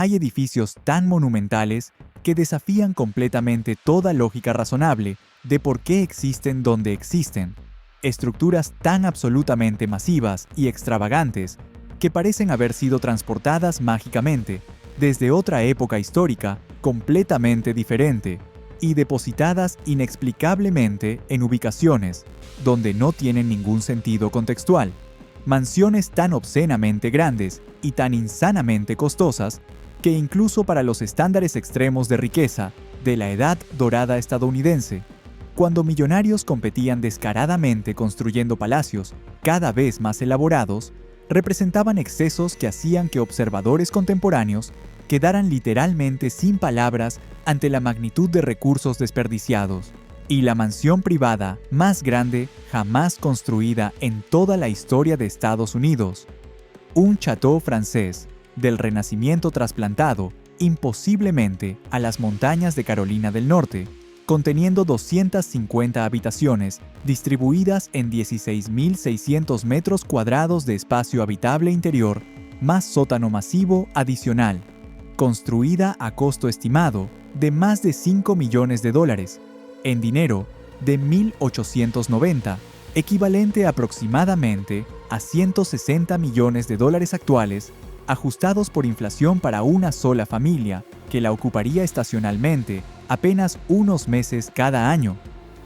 Hay edificios tan monumentales que desafían completamente toda lógica razonable de por qué existen donde existen. Estructuras tan absolutamente masivas y extravagantes que parecen haber sido transportadas mágicamente desde otra época histórica completamente diferente y depositadas inexplicablemente en ubicaciones donde no tienen ningún sentido contextual. Mansiones tan obscenamente grandes y tan insanamente costosas que incluso para los estándares extremos de riqueza de la Edad Dorada estadounidense, cuando millonarios competían descaradamente construyendo palacios cada vez más elaborados, representaban excesos que hacían que observadores contemporáneos quedaran literalmente sin palabras ante la magnitud de recursos desperdiciados. Y la mansión privada más grande jamás construida en toda la historia de Estados Unidos. Un château francés del Renacimiento trasplantado imposiblemente a las montañas de Carolina del Norte, conteniendo 250 habitaciones distribuidas en 16.600 metros cuadrados de espacio habitable interior, más sótano masivo adicional, construida a costo estimado de más de $5 millones, en dinero de 1.890, equivalente aproximadamente a $160 millones actuales, ajustados por inflación para una sola familia, que la ocuparía estacionalmente apenas unos meses cada año.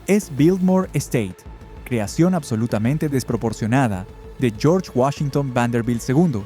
Es Biltmore Estate, creación absolutamente desproporcionada de George Washington Vanderbilt II,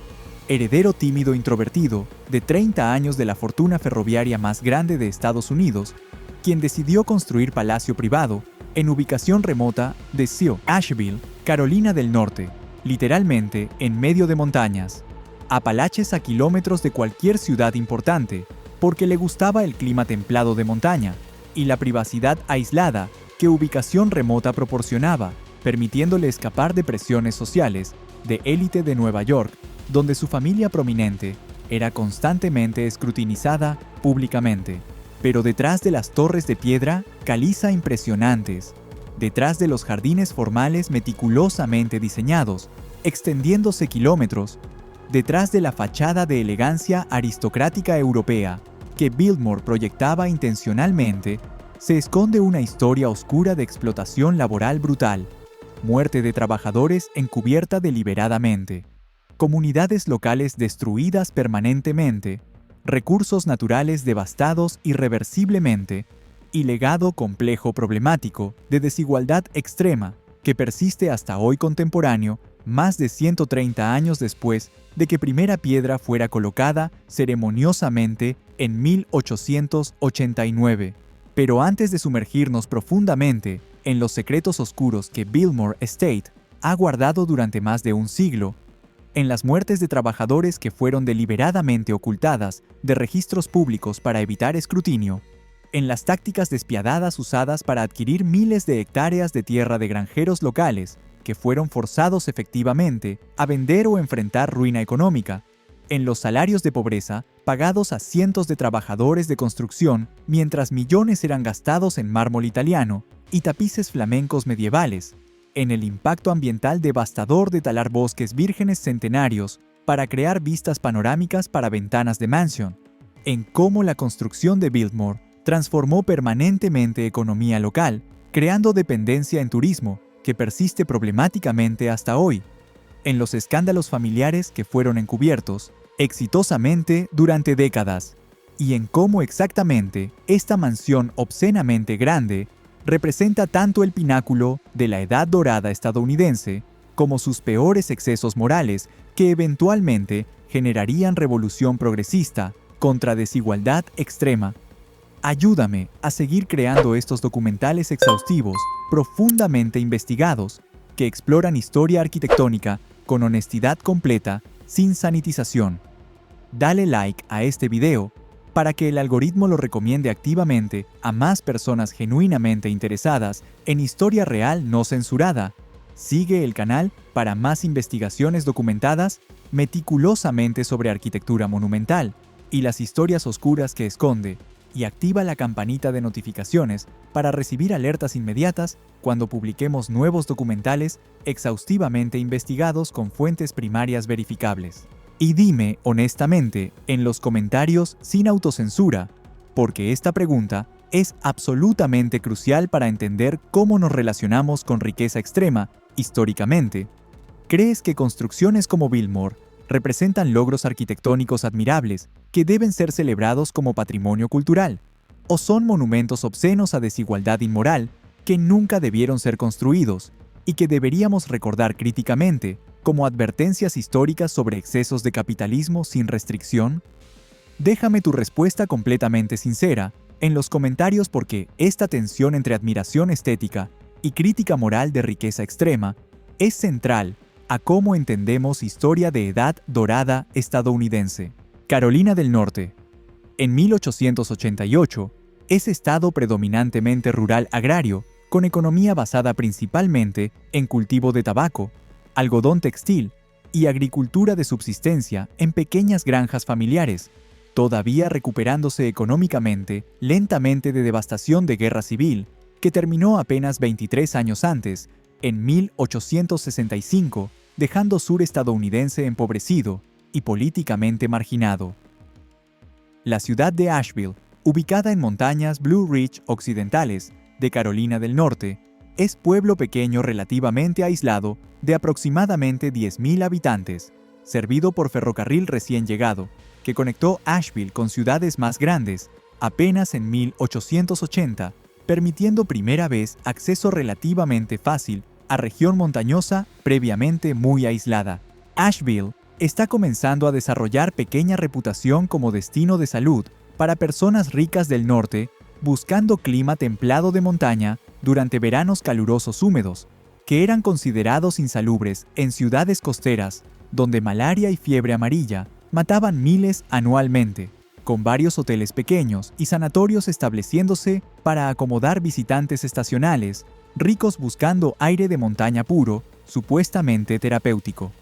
heredero tímido introvertido de 30 años de la fortuna ferroviaria más grande de Estados Unidos, quien decidió construir palacio privado en ubicación remota de Asheville, Carolina del Norte, literalmente en medio de montañas, Apalaches a kilómetros de cualquier ciudad importante, porque le gustaba el clima templado de montaña y la privacidad aislada que ubicación remota proporcionaba, permitiéndole escapar de presiones sociales de élite de Nueva York, donde su familia prominente era constantemente escrutinizada públicamente. Pero detrás de las torres de piedra caliza impresionantes, detrás de los jardines formales meticulosamente diseñados, extendiéndose kilómetros, detrás de la fachada de elegancia aristocrática europea que Biltmore proyectaba intencionalmente, se esconde una historia oscura de explotación laboral brutal, muerte de trabajadores encubierta deliberadamente, comunidades locales destruidas permanentemente, recursos naturales devastados irreversiblemente y legado complejo problemático de desigualdad extrema que persiste hasta hoy contemporáneo, más de 130 años después de que primera piedra fuera colocada ceremoniosamente en 1889. Pero antes de sumergirnos profundamente en los secretos oscuros que Biltmore Estate ha guardado durante más de un siglo, en las muertes de trabajadores que fueron deliberadamente ocultadas de registros públicos para evitar escrutinio, en las tácticas despiadadas usadas para adquirir miles de hectáreas de tierra de granjeros locales que fueron forzados efectivamente a vender o enfrentar ruina económica, en los salarios de pobreza pagados a cientos de trabajadores de construcción mientras millones eran gastados en mármol italiano y tapices flamencos medievales, en el impacto ambiental devastador de talar bosques vírgenes centenarios para crear vistas panorámicas para ventanas de mansión, en cómo la construcción de Biltmore transformó permanentemente economía local, creando dependencia en turismo que persiste problemáticamente hasta hoy, en los escándalos familiares que fueron encubiertos exitosamente durante décadas, y en cómo exactamente esta mansión obscenamente grande representa tanto el pináculo de la Edad Dorada estadounidense como sus peores excesos morales que eventualmente generarían revolución progresista contra desigualdad extrema. Ayúdame a seguir creando estos documentales exhaustivos, profundamente investigados, que exploran historia arquitectónica con honestidad completa, sin sanitización. Dale like a este video para que el algoritmo lo recomiende activamente a más personas genuinamente interesadas en historia real no censurada. Sigue el canal para más investigaciones documentadas meticulosamente sobre arquitectura monumental y las historias oscuras que esconde, y activa la campanita de notificaciones para recibir alertas inmediatas cuando publiquemos nuevos documentales exhaustivamente investigados con fuentes primarias verificables. Y dime honestamente en los comentarios sin autocensura, porque esta pregunta es absolutamente crucial para entender cómo nos relacionamos con riqueza extrema históricamente. ¿Crees que construcciones como Biltmore representan logros arquitectónicos admirables que deben ser celebrados como patrimonio cultural? ¿O son monumentos obscenos a desigualdad inmoral que nunca debieron ser construidos y que deberíamos recordar críticamente como advertencias históricas sobre excesos de capitalismo sin restricción? Déjame tu respuesta completamente sincera en los comentarios, porque esta tensión entre admiración estética y crítica moral de riqueza extrema es central a cómo entendemos historia de Edad Dorada estadounidense. Carolina del Norte. En 1888, ese estado predominantemente rural agrario, con economía basada principalmente en cultivo de tabaco, algodón textil y agricultura de subsistencia en pequeñas granjas familiares, todavía recuperándose económicamente lentamente de devastación de guerra civil, que terminó apenas 23 años antes, en 1865, dejando sur estadounidense empobrecido y políticamente marginado. La ciudad de Asheville, ubicada en montañas Blue Ridge occidentales de Carolina del Norte, es pueblo pequeño relativamente aislado de aproximadamente 10.000 habitantes, servido por ferrocarril recién llegado, que conectó Asheville con ciudades más grandes apenas en 1880, permitiendo primera vez acceso relativamente fácil a región montañosa previamente muy aislada. Asheville está comenzando a desarrollar pequeña reputación como destino de salud para personas ricas del norte buscando clima templado de montaña durante veranos calurosos húmedos, que eran considerados insalubres en ciudades costeras, donde malaria y fiebre amarilla mataban miles anualmente, con varios hoteles pequeños y sanatorios estableciéndose para acomodar visitantes estacionales, ricos buscando aire de montaña puro, supuestamente terapéutico.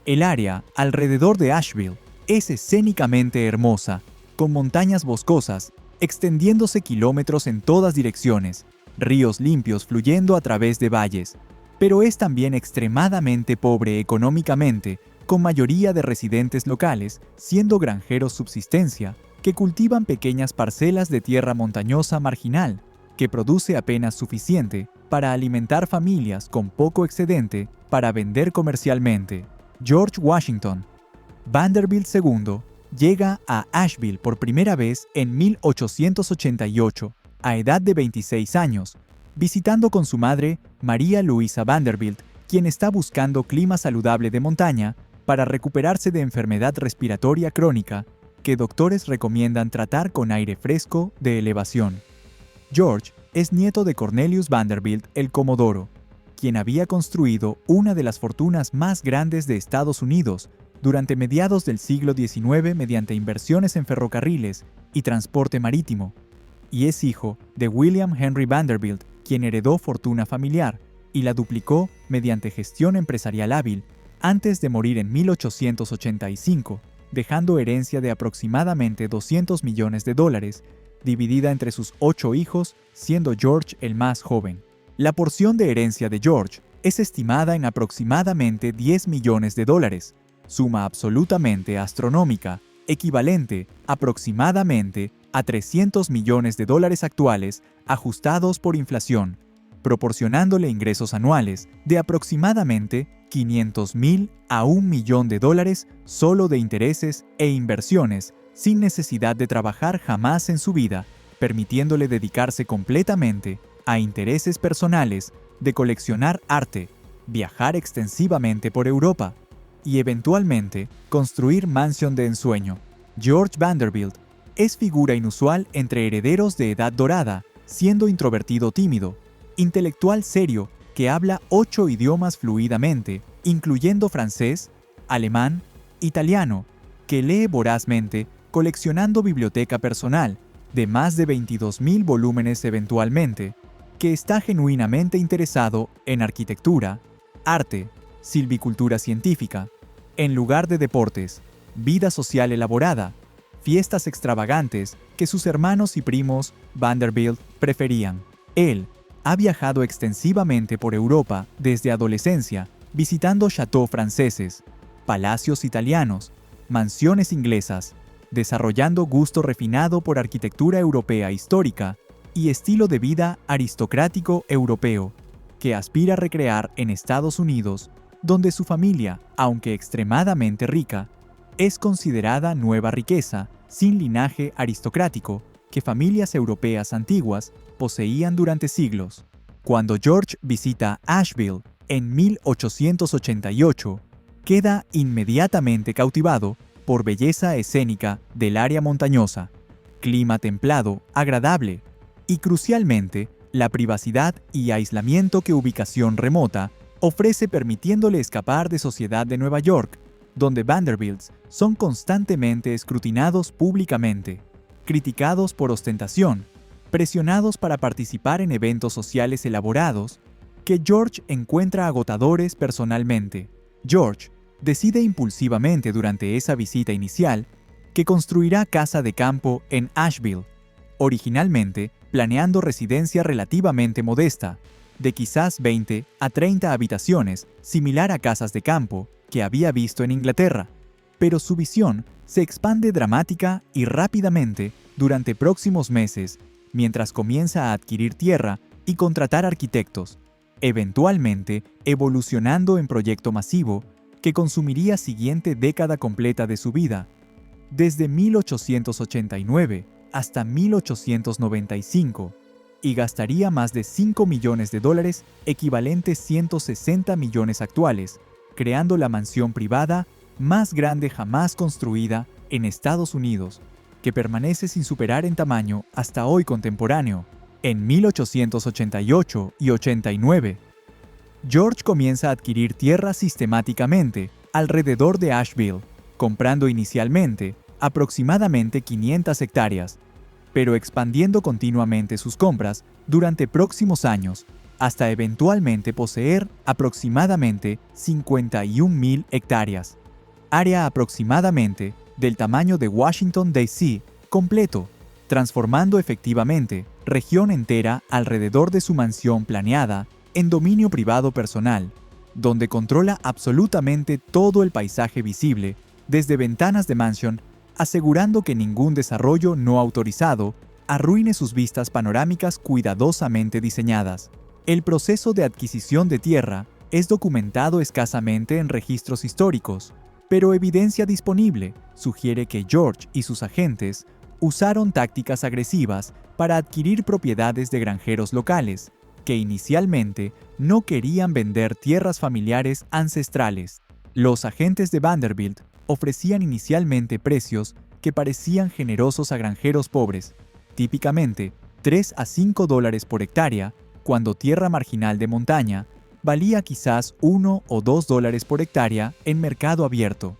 El área alrededor de Asheville es escénicamente hermosa, con montañas boscosas, extendiéndose kilómetros en todas direcciones, ríos limpios fluyendo a través de valles, pero es también extremadamente pobre económicamente, con mayoría de residentes locales siendo granjeros subsistencia, que cultivan pequeñas parcelas de tierra montañosa marginal, que produce apenas suficiente para alimentar familias con poco excedente para vender comercialmente. George Washington Vanderbilt II llega a Asheville por primera vez en 1888, a edad de 26 años, visitando con su madre, María Luisa Vanderbilt, quien está buscando clima saludable de montaña para recuperarse de enfermedad respiratoria crónica que doctores recomiendan tratar con aire fresco de elevación. George es nieto de Cornelius Vanderbilt el Comodoro, quien había construido una de las fortunas más grandes de Estados Unidos durante mediados del siglo XIX mediante inversiones en ferrocarriles y transporte marítimo, y es hijo de William Henry Vanderbilt, quien heredó fortuna familiar y la duplicó mediante gestión empresarial hábil antes de morir en 1885, dejando herencia de aproximadamente $200 millones, dividida entre sus 8 hijos, siendo George el más joven. La porción de herencia de George es estimada en aproximadamente $10 millones, suma absolutamente astronómica, equivalente aproximadamente a $300 millones actuales ajustados por inflación, proporcionándole ingresos anuales de aproximadamente $500,000 a $1 millón solo de intereses e inversiones, sin necesidad de trabajar jamás en su vida, permitiéndole dedicarse completamente a intereses personales de coleccionar arte, viajar extensivamente por Europa y eventualmente construir mansión de ensueño. George Vanderbilt es figura inusual entre herederos de Edad Dorada, siendo introvertido tímido, intelectual serio que habla 8 idiomas fluidamente, incluyendo francés, alemán, italiano, que lee vorazmente, coleccionando biblioteca personal de más de 22.000 volúmenes eventualmente, que está genuinamente interesado en arquitectura, arte, silvicultura científica, en lugar de deportes, vida social elaborada, fiestas extravagantes que sus hermanos y primos Vanderbilt preferían. Él ha viajado extensivamente por Europa desde adolescencia, visitando châteaux franceses, palacios italianos mansiones inglesas, desarrollando gusto refinado por arquitectura europea histórica y estilo de vida aristocrático europeo, que aspira a recrear en Estados Unidos, donde su familia, aunque extremadamente rica, es considerada nueva riqueza, sin linaje aristocrático, que familias europeas antiguas poseían durante siglos. Cuando George visita Asheville en 1888, queda inmediatamente cautivado por belleza escénica del área montañosa, clima templado, agradable y, crucialmente, la privacidad y aislamiento que ubicación remota ofrece, permitiéndole escapar de sociedad de Nueva York, donde Vanderbilts son constantemente escrutinados públicamente, criticados por ostentación, presionados para participar en eventos sociales elaborados, que George encuentra agotadores personalmente. George decide impulsivamente durante esa visita inicial que construirá casa de campo en Asheville, originalmente planeando residencia relativamente modesta, de quizás 20 a 30 habitaciones, similar a casas de campo que había visto en Inglaterra. Pero su visión se expande dramática y rápidamente durante próximos meses, mientras comienza a adquirir tierra y contratar arquitectos, eventualmente evolucionando en proyecto masivo que consumiría siguiente década completa de su vida, desde 1889 hasta 1895, y gastaría más de $5 millones, equivalentes 160 millones actuales, creando la mansión privada más grande jamás construida en Estados Unidos, que permanece sin superar en tamaño hasta hoy contemporáneo. En 1888 y 89, George comienza a adquirir tierra sistemáticamente alrededor de Asheville, comprando inicialmente aproximadamente 500 hectáreas, pero expandiendo continuamente sus compras durante próximos años, hasta eventualmente poseer aproximadamente 51,000 hectáreas, área aproximadamente del tamaño de Washington, D.C. completo, transformando efectivamente región entera alrededor de su mansión planeada en dominio privado personal, donde controla absolutamente todo el paisaje visible desde ventanas de mansión, asegurando que ningún desarrollo no autorizado arruine sus vistas panorámicas cuidadosamente diseñadas. El proceso de adquisición de tierra es documentado escasamente en registros históricos, pero evidencia disponible sugiere que George y sus agentes usaron tácticas agresivas para adquirir propiedades de granjeros locales, que inicialmente no querían vender tierras familiares ancestrales. Los agentes de Vanderbilt ofrecían inicialmente precios que parecían generosos a granjeros pobres, típicamente $3 a $5 por hectárea, cuando tierra marginal de montaña valía quizás $1 o $2 por hectárea en mercado abierto.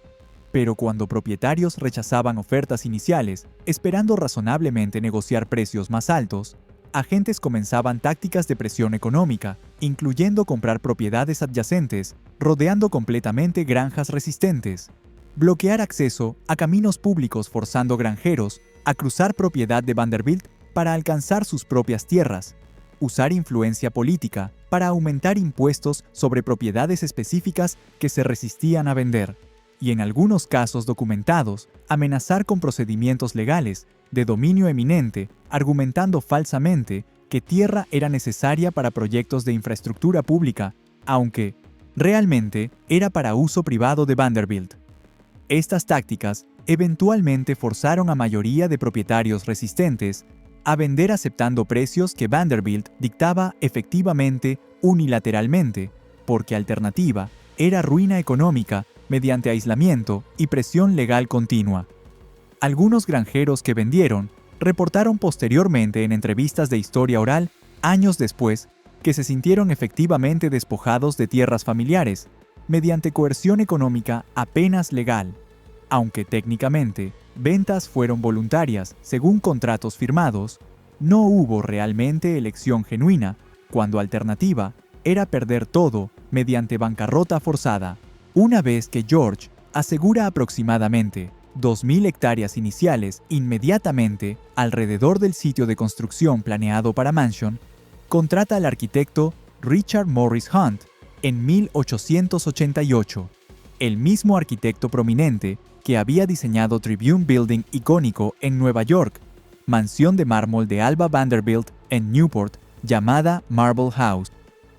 Pero cuando propietarios rechazaban ofertas iniciales, esperando razonablemente negociar precios más altos, agentes comenzaban tácticas de presión económica, incluyendo comprar propiedades adyacentes, rodeando completamente granjas resistentes, bloquear acceso a caminos públicos forzando granjeros a cruzar propiedad de Vanderbilt para alcanzar sus propias tierras, usar influencia política para aumentar impuestos sobre propiedades específicas que se resistían a vender, y en algunos casos documentados, amenazar con procedimientos legales de dominio eminente, argumentando falsamente que tierra era necesaria para proyectos de infraestructura pública, aunque realmente era para uso privado de Vanderbilt. Estas tácticas eventualmente forzaron a mayoría de propietarios resistentes a vender aceptando precios que Vanderbilt dictaba efectivamente unilateralmente, porque alternativa era ruina económica mediante aislamiento y presión legal continua. Algunos granjeros que vendieron reportaron posteriormente en entrevistas de historia oral, años después, que se sintieron efectivamente despojados de tierras familiares, mediante coerción económica apenas legal, aunque técnicamente ventas fueron voluntarias según contratos firmados. No hubo realmente elección genuina, cuando alternativa era perder todo mediante bancarrota forzada. Una vez que George asegura aproximadamente 2,000 hectáreas iniciales inmediatamente alrededor del sitio de construcción planeado para mansión, contrata al arquitecto Richard Morris Hunt en 1888. el mismo arquitecto prominente que había diseñado Tribune Building icónico en Nueva York, mansión de mármol de Alva Vanderbilt en Newport llamada Marble House,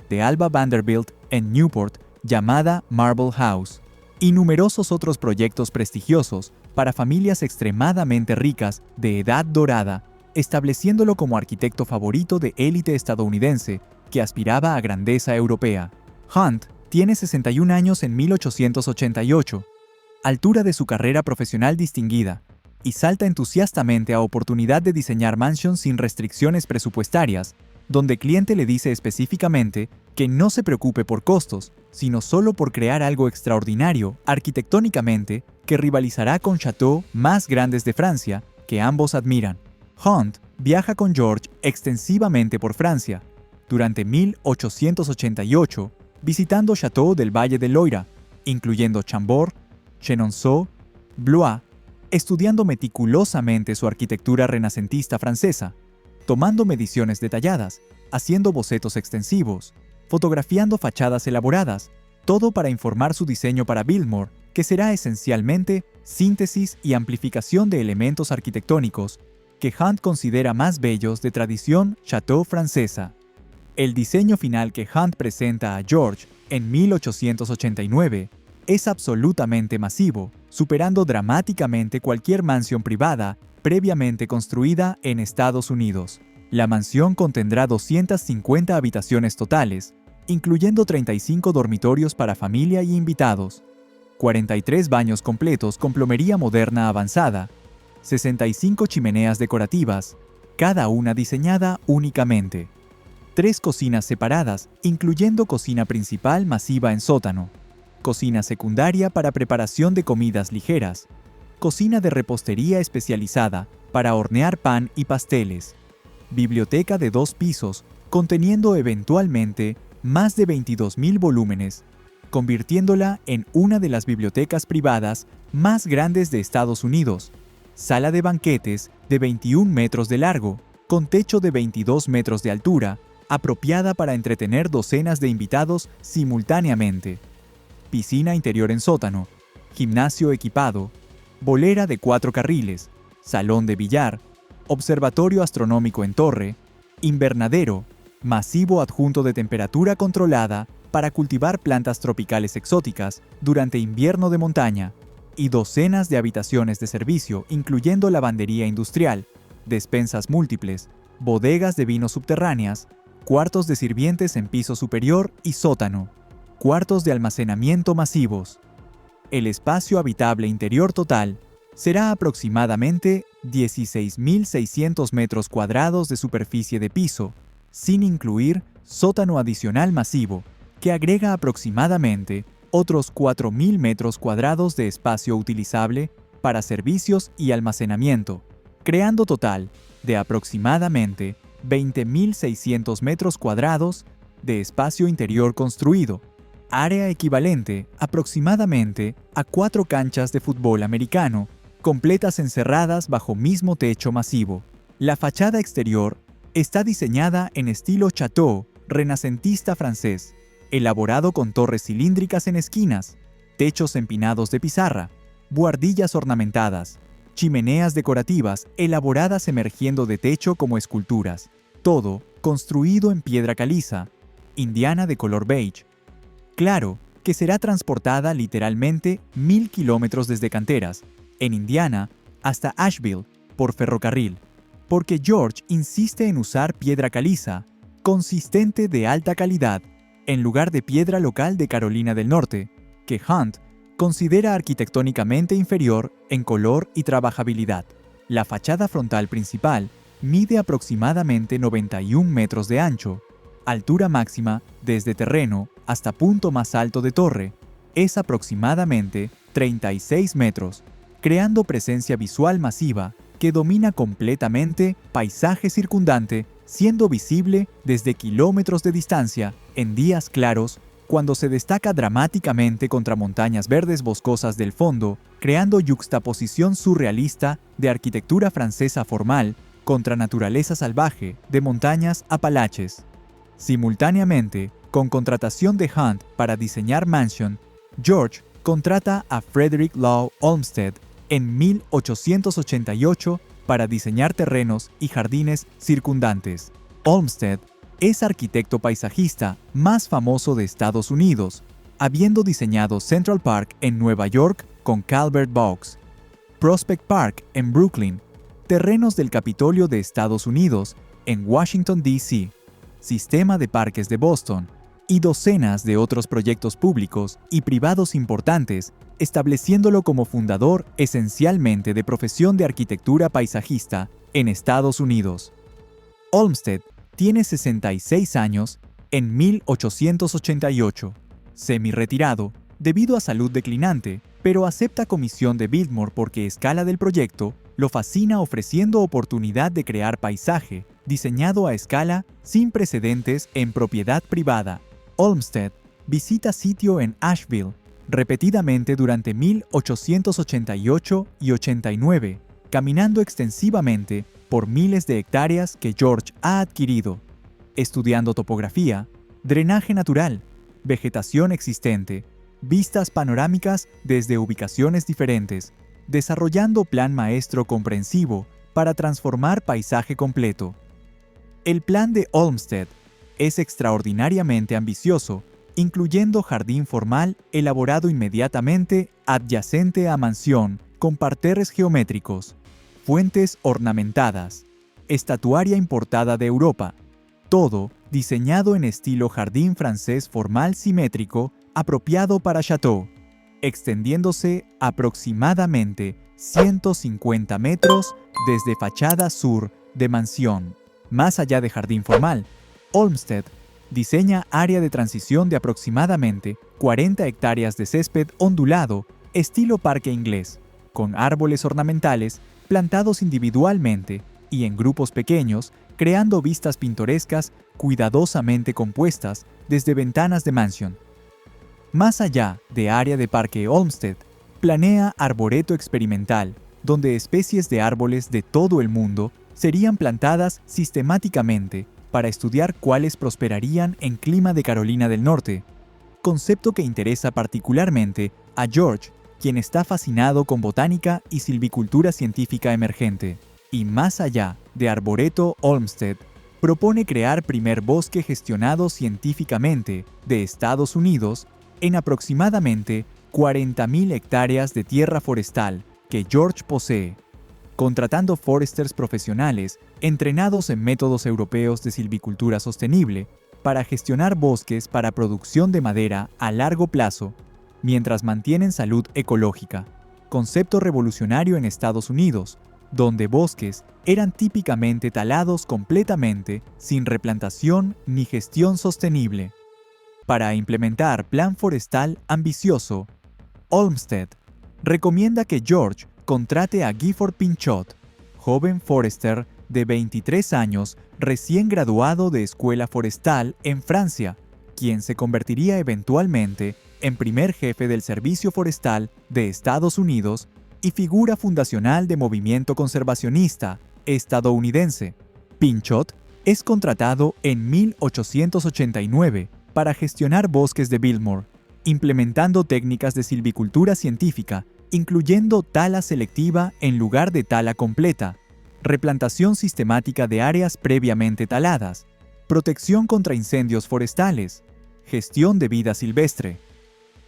de Alva Vanderbilt en Newport llamada Marble House, y numerosos otros proyectos prestigiosos para familias extremadamente ricas de edad dorada, estableciéndolo como arquitecto favorito de élite estadounidense que aspiraba a grandeza europea. Hunt tiene 61 años en 1888, altura de su carrera profesional distinguida, y salta entusiastamente a oportunidad de diseñar mansions sin restricciones presupuestarias, donde cliente le dice específicamente que no se preocupe por costos, sino solo por crear algo extraordinario arquitectónicamente que rivalizará con chateaux más grandes de Francia que ambos admiran. Hunt viaja con George extensivamente por Francia, durante 1888, visitando chateaux del Valle del Loira, incluyendo Chambord, Chenonceau, Blois, estudiando meticulosamente su arquitectura renacentista francesa, tomando mediciones detalladas, haciendo bocetos extensivos, fotografiando fachadas elaboradas, todo para informar su diseño para Biltmore, que será esencialmente síntesis y amplificación de elementos arquitectónicos que Hunt considera más bellos de tradición chateau francesa. El diseño final que Hunt presenta a George en 1889 es absolutamente masivo, superando dramáticamente cualquier mansión privada previamente construida en Estados Unidos. La mansión contendrá 250 habitaciones totales, incluyendo 35 dormitorios para familia y invitados, 43 baños completos con plomería moderna avanzada, 65 chimeneas decorativas, cada una diseñada únicamente, 3 cocinas separadas, incluyendo cocina principal masiva en sótano, cocina secundaria para preparación de comidas ligeras, cocina de repostería especializada para hornear pan y pasteles, biblioteca de 2 pisos conteniendo eventualmente más de 22.000 volúmenes, convirtiéndola en una de las bibliotecas privadas más grandes de Estados Unidos, sala de banquetes de 21 metros de largo, con techo de 22 metros de altura, apropiada para entretener docenas de invitados simultáneamente, piscina interior en sótano, gimnasio equipado, bolera de 4 carriles, salón de billar, observatorio astronómico en torre, invernadero, masivo adjunto de temperatura controlada para cultivar plantas tropicales exóticas durante invierno de montaña, y docenas de habitaciones de servicio incluyendo lavandería industrial, despensas múltiples, bodegas de vino subterráneas, cuartos de sirvientes en piso superior y sótano, cuartos de almacenamiento masivos. El espacio habitable interior total será aproximadamente 16.600 metros cuadrados de superficie de piso, sin incluir sótano adicional masivo, que agrega aproximadamente otros 4.000 metros cuadrados de espacio utilizable para servicios y almacenamiento, creando total de aproximadamente 20.600 metros cuadrados de espacio interior construido, área equivalente aproximadamente a 4 canchas de fútbol americano, completas encerradas bajo mismo techo masivo. La fachada exterior está diseñada en estilo chateau renacentista francés, elaborado con torres cilíndricas en esquinas, techos empinados de pizarra, buhardillas ornamentadas, chimeneas decorativas elaboradas emergiendo de techo como esculturas, todo construido en piedra caliza, indiana de color beige. Claro que será transportada literalmente 1.000 kilómetros desde canteras, en Indiana, hasta Asheville, por ferrocarril, porque George insiste en usar piedra caliza, consistente de alta calidad, en lugar de piedra local de Carolina del Norte, que Hunt considera arquitectónicamente inferior en color y trabajabilidad. La fachada frontal principal mide aproximadamente 91 metros de ancho, altura máxima desde terreno hasta punto más alto de torre, es aproximadamente 36 metros, creando presencia visual masiva que domina completamente paisaje circundante, siendo visible desde kilómetros de distancia en días claros, cuando se destaca dramáticamente contra montañas verdes boscosas del fondo, creando yuxtaposición surrealista de arquitectura francesa formal contra naturaleza salvaje de montañas Apalaches. Simultáneamente, con contratación de Hunt para diseñar Mansion, George contrata a Frederick Law Olmsted en 1888 para diseñar terrenos y jardines circundantes. Olmsted es arquitecto paisajista más famoso de Estados Unidos, habiendo diseñado Central Park en Nueva York con Calvert Vaux, Prospect Park en Brooklyn, terrenos del Capitolio de Estados Unidos en Washington, D.C., Sistema de Parques de Boston y docenas de otros proyectos públicos y privados importantes, estableciéndolo como fundador esencialmente de profesión de arquitectura paisajista en Estados Unidos. Olmsted tiene 66 años en 1888, semi-retirado debido a salud declinante, pero acepta comisión de Biltmore porque escala del proyecto lo fascina ofreciendo oportunidad de crear paisaje diseñado a escala sin precedentes en propiedad privada. Olmsted visita sitio en Asheville repetidamente durante 1888 y 89, caminando extensivamente por miles de hectáreas que George ha adquirido, estudiando topografía, drenaje natural, vegetación existente, vistas panorámicas desde ubicaciones diferentes, desarrollando plan maestro comprensivo para transformar paisaje completo. El plan de Olmsted es extraordinariamente ambicioso, incluyendo jardín formal elaborado inmediatamente adyacente a mansión con parterres geométricos, fuentes ornamentadas, estatuaria importada de Europa, todo diseñado en estilo jardín francés formal simétrico apropiado para Chateau, extendiéndose aproximadamente 150 metros desde fachada sur de mansión. Más allá de jardín formal, Olmsted diseña área de transición de aproximadamente 40 hectáreas de césped ondulado estilo parque inglés, con árboles ornamentales plantados individualmente y en grupos pequeños, creando vistas pintorescas cuidadosamente compuestas desde ventanas de mansión. Más allá de área de parque Olmsted, planea arboreto experimental, donde especies de árboles de todo el mundo serían plantadas sistemáticamente para estudiar cuáles prosperarían en clima de Carolina del Norte, concepto que interesa particularmente a George, quien está fascinado con botánica y silvicultura científica emergente. Y más allá de Arboreto Olmsted, propone crear primer bosque gestionado científicamente de Estados Unidos en aproximadamente 40.000 hectáreas de tierra forestal que George posee, contratando foresters profesionales entrenados en métodos europeos de silvicultura sostenible para gestionar bosques para producción de madera a largo plazo, mientras mantienen salud ecológica, concepto revolucionario en Estados Unidos, donde bosques eran típicamente talados completamente sin replantación ni gestión sostenible. Para implementar plan forestal ambicioso, Olmsted recomienda que George contrate a Gifford Pinchot, joven forester de 23 años recién graduado de escuela forestal en Francia, quien se convertiría eventualmente en primer jefe del Servicio Forestal de Estados Unidos y figura fundacional de movimiento conservacionista estadounidense. Pinchot es contratado en 1889 para gestionar bosques de Biltmore, implementando técnicas de silvicultura científica, incluyendo tala selectiva en lugar de tala completa, replantación sistemática de áreas previamente taladas, protección contra incendios forestales, gestión de vida silvestre.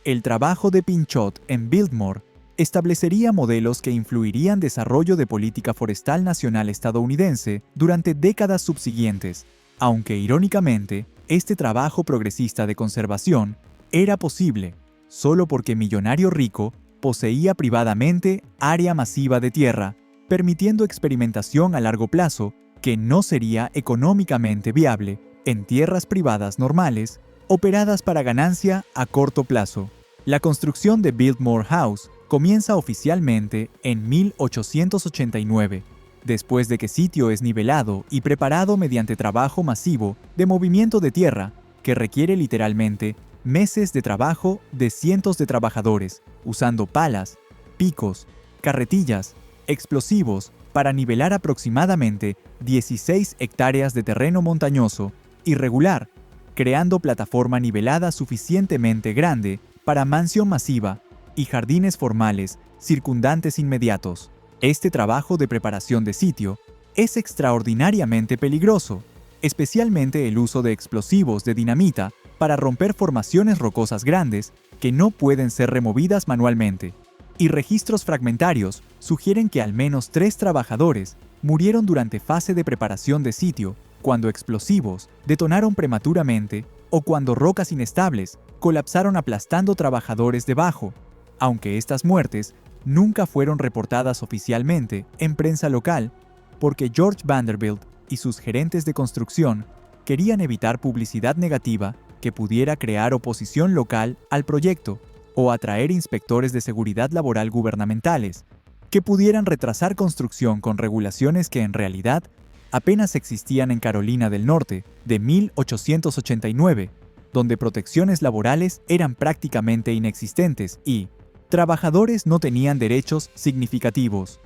El trabajo de Pinchot en Biltmore establecería modelos que influirían desarrollo de política forestal nacional estadounidense durante décadas subsiguientes, aunque irónicamente, este trabajo progresista de conservación era posible solo porque millonario rico poseía privadamente área masiva de tierra, permitiendo experimentación a largo plazo que no sería económicamente viable en tierras privadas normales operadas para ganancia a corto plazo. La construcción de Biltmore House comienza oficialmente en 1889, después de que sitio es nivelado y preparado mediante trabajo masivo de movimiento de tierra que requiere literalmente meses de trabajo de cientos de trabajadores, usando palas, picos, carretillas, explosivos para nivelar aproximadamente 16 hectáreas de terreno montañoso irregular, creando plataforma nivelada suficientemente grande para mansión masiva y jardines formales circundantes inmediatos. Este trabajo de preparación de sitio es extraordinariamente peligroso, especialmente el uso de explosivos de dinamita para romper formaciones rocosas grandes que no pueden ser removidas manualmente. Y registros fragmentarios sugieren que al menos 3 trabajadores murieron durante fase de preparación de sitio cuando explosivos detonaron prematuramente o cuando rocas inestables colapsaron aplastando trabajadores debajo, aunque estas muertes nunca fueron reportadas oficialmente en prensa local porque George Vanderbilt y sus gerentes de construcción querían evitar publicidad negativa que pudiera crear oposición local al proyecto o atraer inspectores de seguridad laboral gubernamentales que pudieran retrasar construcción con regulaciones que en realidad apenas existían en Carolina del Norte de 1889, donde protecciones laborales eran prácticamente inexistentes y trabajadores no tenían derechos significativos.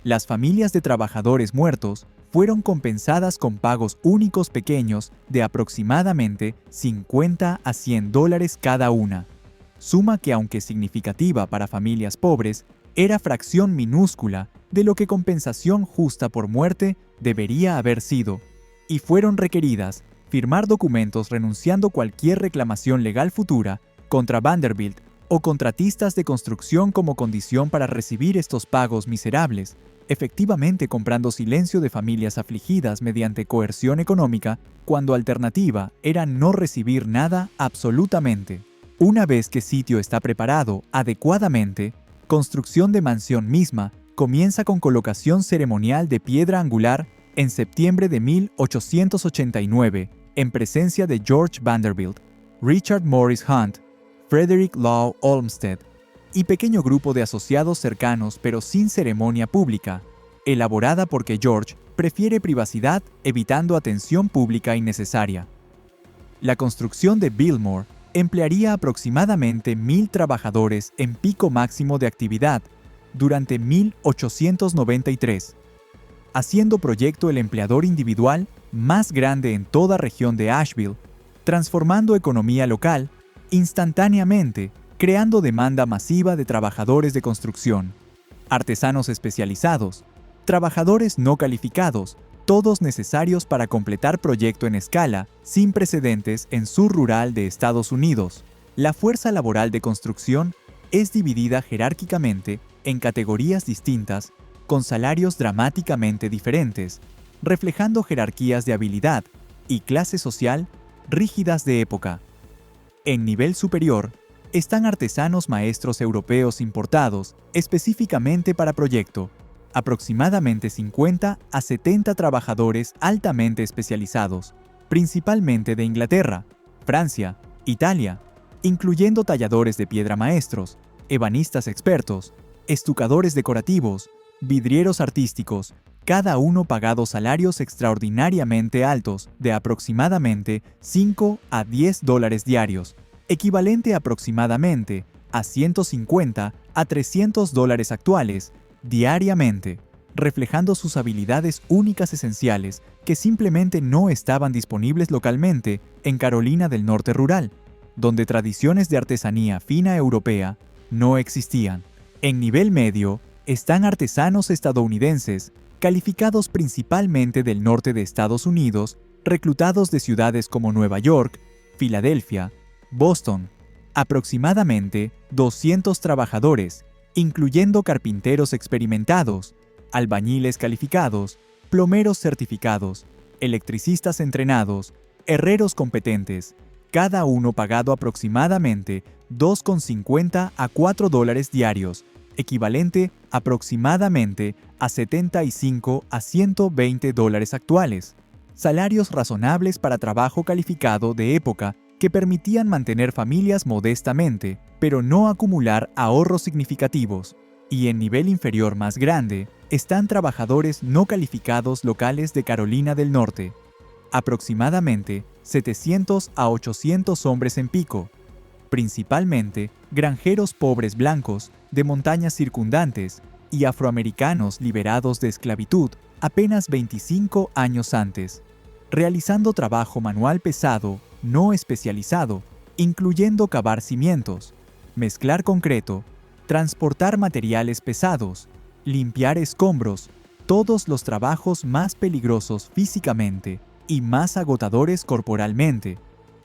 Las familias de trabajadores muertos fueron compensadas con pagos únicos pequeños de aproximadamente $50 a $100 cada una, suma que aunque significativa para familias pobres, era fracción minúscula de lo que compensación justa por muerte debería haber sido, y fueron requeridas firmar documentos renunciando cualquier reclamación legal futura contra Vanderbilt o contratistas de construcción como condición para recibir estos pagos miserables, efectivamente comprando silencio de familias afligidas mediante coerción económica, cuando alternativa era no recibir nada absolutamente. Una vez que sitio está preparado adecuadamente, construcción de mansión misma comienza con colocación ceremonial de piedra angular en septiembre de 1889, en presencia de George Vanderbilt, Richard Morris Hunt, Frederick Law Olmsted y pequeño grupo de asociados cercanos pero sin ceremonia pública, elaborada porque George prefiere privacidad evitando atención pública innecesaria. La construcción de Billmore emplearía aproximadamente 1,000 trabajadores en pico máximo de actividad durante 1893, haciendo proyecto el empleador individual más grande en toda región de Asheville, transformando economía local instantáneamente, creando demanda masiva de trabajadores de construcción, artesanos especializados, trabajadores no calificados, todos necesarios para completar proyecto en escala sin precedentes en sur rural de Estados Unidos. La fuerza laboral de construcción es dividida jerárquicamente en categorías distintas con salarios dramáticamente diferentes, reflejando jerarquías de habilidad y clase social rígidas de época. En nivel superior están artesanos maestros europeos importados específicamente para proyecto, aproximadamente 50 a 70 trabajadores altamente especializados, principalmente de Inglaterra, Francia, Italia, incluyendo talladores de piedra maestros, ebanistas expertos, estucadores decorativos, vidrieros artísticos, cada uno pagado salarios extraordinariamente altos de aproximadamente 5 a $10 diarios, equivalente aproximadamente a 150 a $300 actuales diariamente, reflejando sus habilidades únicas esenciales que simplemente no estaban disponibles localmente en Carolina del Norte rural, donde tradiciones de artesanía fina europea no existían. En nivel medio están artesanos estadounidenses, calificados principalmente del norte de Estados Unidos, reclutados de ciudades como Nueva York, Filadelfia, Boston, aproximadamente 200 trabajadores, incluyendo carpinteros experimentados, albañiles calificados, plomeros certificados, electricistas entrenados, herreros competentes, cada uno pagado aproximadamente $2,50 a $4 diarios, equivalente aproximadamente a 75 a $120 actuales. Salarios razonables para trabajo calificado de época que permitían mantener familias modestamente, pero no acumular ahorros significativos. Y en nivel inferior más grande están trabajadores no calificados locales de Carolina del Norte, aproximadamente 700 a 800 hombres en pico, principalmente granjeros pobres blancos de montañas circundantes y afroamericanos liberados de esclavitud apenas 25 años antes, realizando trabajo manual pesado, no especializado, incluyendo cavar cimientos, mezclar concreto, transportar materiales pesados, limpiar escombros, todos los trabajos más peligrosos físicamente y más agotadores corporalmente,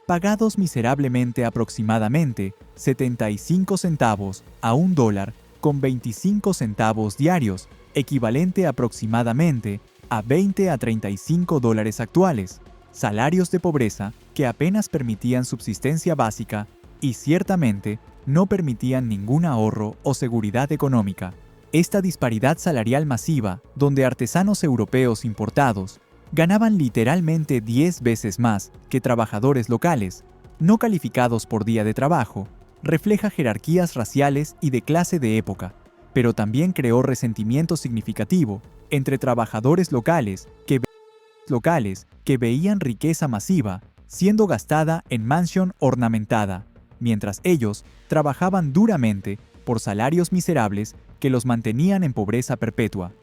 pagados miserablemente aproximadamente 75 centavos a $1 con 25 centavos diarios, equivalente aproximadamente a 20 a 35 dólares actuales, salarios de pobreza que apenas permitían subsistencia básica y ciertamente no permitían ningún ahorro o seguridad económica. Esta disparidad salarial masiva, donde artesanos europeos importados ganaban literalmente 10 veces más que trabajadores locales, no calificados por día de trabajo, refleja jerarquías raciales y de clase de época, pero también creó resentimiento significativo entre trabajadores locales que veían riqueza masiva siendo gastada en mansión ornamentada, mientras ellos trabajaban duramente por salarios miserables que los mantenían en pobreza perpetua.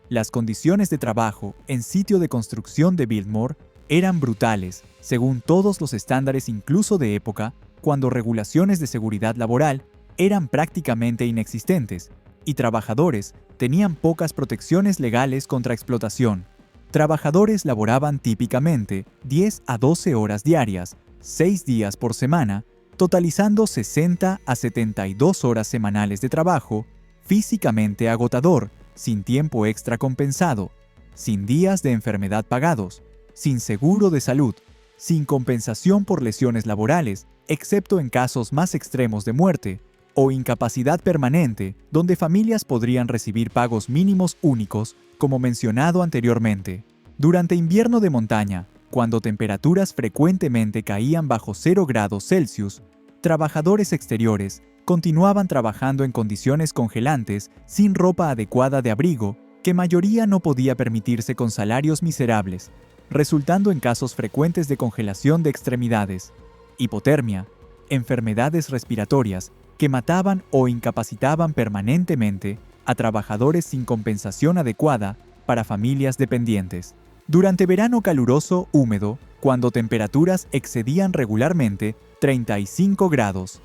Las condiciones de trabajo en sitio de construcción de Biltmore eran brutales, según todos los estándares incluso de época, cuando regulaciones de seguridad laboral eran prácticamente inexistentes y trabajadores tenían pocas protecciones legales contra explotación. Trabajadores laboraban típicamente 10 a 12 horas diarias, 6 días por semana, totalizando 60 a 72 horas semanales de trabajo, físicamente agotador, sin tiempo extra compensado, sin días de enfermedad pagados, sin seguro de salud, sin compensación por lesiones laborales, excepto en casos más extremos de muerte, o incapacidad permanente, donde familias podrían recibir pagos mínimos únicos, como mencionado anteriormente. Durante invierno de montaña, cuando temperaturas frecuentemente caían bajo 0 grados Celsius, trabajadores exteriores continuaban trabajando en condiciones congelantes sin ropa adecuada de abrigo, que mayoría no podía permitirse con salarios miserables, resultando en casos frecuentes de congelación de extremidades, hipotermia, enfermedades respiratorias que mataban o incapacitaban permanentemente a trabajadores sin compensación adecuada para familias dependientes. Durante verano caluroso húmedo, cuando temperaturas excedían regularmente 35 grados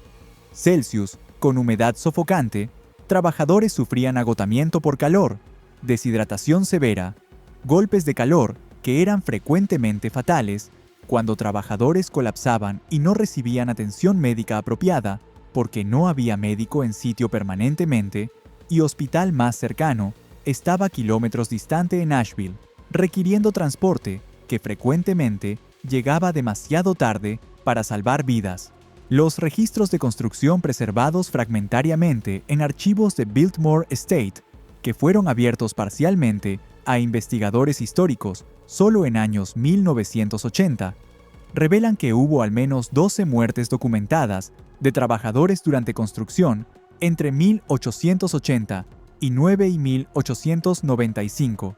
Celsius con humedad sofocante, trabajadores sufrían agotamiento por calor, deshidratación severa, golpes de calor que eran frecuentemente fatales, cuando trabajadores colapsaban y no recibían atención médica apropiada porque no había médico en sitio permanentemente y hospital más cercano estaba kilómetros distante en Asheville, requiriendo transporte que frecuentemente llegaba demasiado tarde para salvar vidas. Los registros de construcción preservados fragmentariamente en archivos de Biltmore Estate, que fueron abiertos parcialmente a investigadores históricos solo en años 1980, revelan que hubo al menos 12 muertes documentadas de trabajadores durante construcción entre 1880 y 9 y 1895,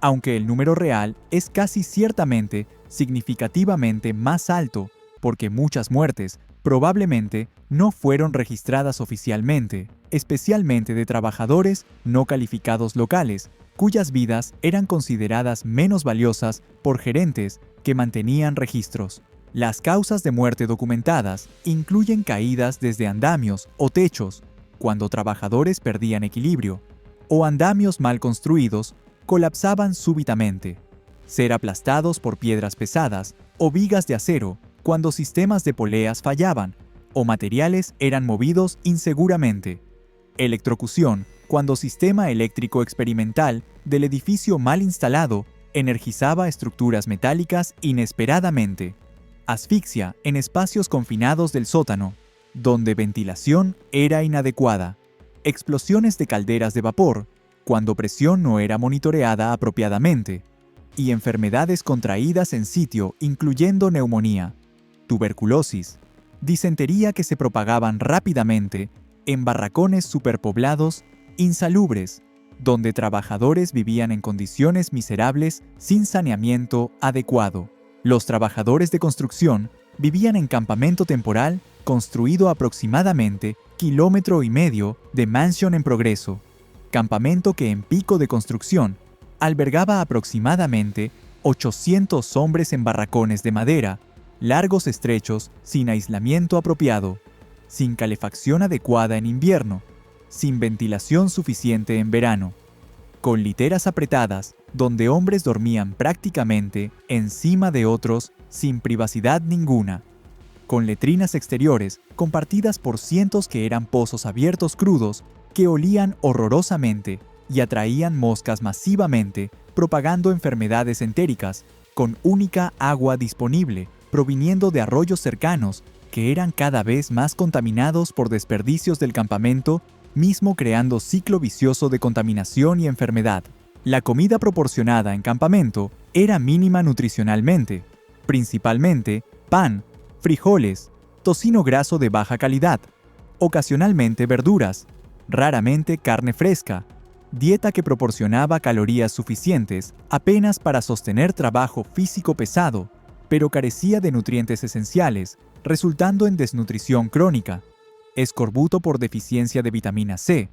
aunque el número real es casi ciertamente significativamente más alto porque muchas muertes probablemente no fueron registradas oficialmente, especialmente de trabajadores no calificados locales, cuyas vidas eran consideradas menos valiosas por gerentes que mantenían registros. Las causas de muerte documentadas incluyen caídas desde andamios o techos, cuando trabajadores perdían equilibrio, o andamios mal construidos colapsaban súbitamente, ser aplastados por piedras pesadas o vigas de acero, cuando sistemas de poleas fallaban o materiales eran movidos inseguramente. Electrocución, cuando sistema eléctrico experimental del edificio mal instalado energizaba estructuras metálicas inesperadamente. Asfixia en espacios confinados del sótano, donde ventilación era inadecuada. Explosiones de calderas de vapor, cuando presión no era monitoreada apropiadamente. Y enfermedades contraídas en sitio, incluyendo neumonía, tuberculosis, disentería que se propagaban rápidamente en barracones superpoblados, insalubres, donde trabajadores vivían en condiciones miserables sin saneamiento adecuado. Los trabajadores de construcción vivían en campamento temporal construido aproximadamente 1,5 kilómetros de mansión en progreso, campamento que en pico de construcción albergaba aproximadamente 800 hombres en barracones de madera, largos estrechos, sin aislamiento apropiado, sin calefacción adecuada en invierno, sin ventilación suficiente en verano, con literas apretadas, donde hombres dormían prácticamente encima de otros sin privacidad ninguna, con letrinas exteriores compartidas por cientos que eran pozos abiertos crudos que olían horrorosamente y atraían moscas masivamente, propagando enfermedades entéricas, con única agua disponible, proviniendo de arroyos cercanos, que eran cada vez más contaminados por desperdicios del campamento, mismo creando ciclo vicioso de contaminación y enfermedad. La comida proporcionada en campamento era mínima nutricionalmente, principalmente pan, frijoles, tocino graso de baja calidad, ocasionalmente verduras, raramente carne fresca, dieta que proporcionaba calorías suficientes apenas para sostener trabajo físico pesado, pero carecía de nutrientes esenciales, resultando en desnutrición crónica, escorbuto por deficiencia de vitamina C,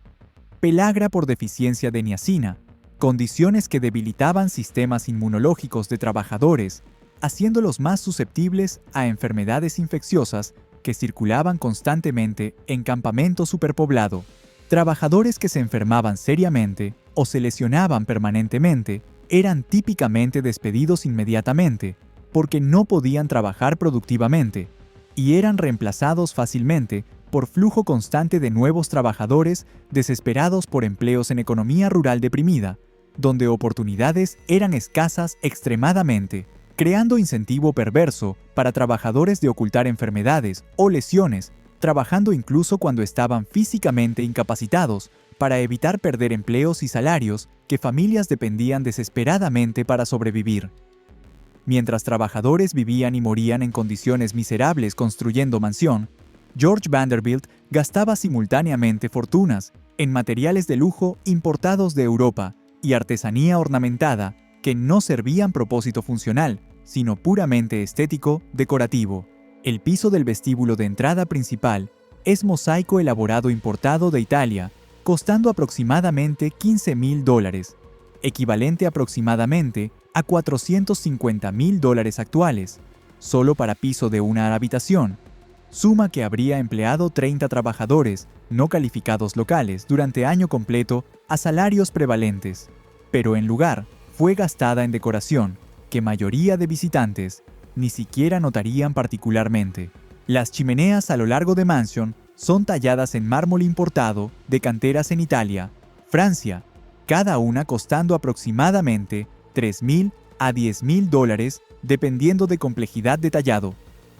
pelagra por deficiencia de niacina, condiciones que debilitaban sistemas inmunológicos de trabajadores, haciéndolos más susceptibles a enfermedades infecciosas que circulaban constantemente en campamento superpoblado. Trabajadores que se enfermaban seriamente o se lesionaban permanentemente eran típicamente despedidos inmediatamente porque no podían trabajar productivamente y eran reemplazados fácilmente por flujo constante de nuevos trabajadores desesperados por empleos en economía rural deprimida, donde oportunidades eran escasas extremadamente, creando incentivo perverso para trabajadores de ocultar enfermedades o lesiones, trabajando incluso cuando estaban físicamente incapacitados, para evitar perder empleos y salarios que familias dependían desesperadamente para sobrevivir. Mientras trabajadores vivían y morían en condiciones miserables construyendo mansión, George Vanderbilt gastaba simultáneamente fortunas en materiales de lujo importados de Europa y artesanía ornamentada que no servían propósito funcional, sino puramente estético, decorativo. El piso del vestíbulo de entrada principal es mosaico elaborado importado de Italia, costando aproximadamente $15,000, equivalente aproximadamente a $450,000 actuales, solo para piso de una habitación, suma que habría empleado 30 trabajadores no calificados locales durante año completo a salarios prevalentes, pero en lugar fue gastada en decoración que mayoría de visitantes ni siquiera notarían particularmente. Las chimeneas a lo largo de Mansion son talladas en mármol importado de canteras en Italia, Francia, cada una costando aproximadamente $3,000 a $10,000 dependiendo de complejidad de tallado,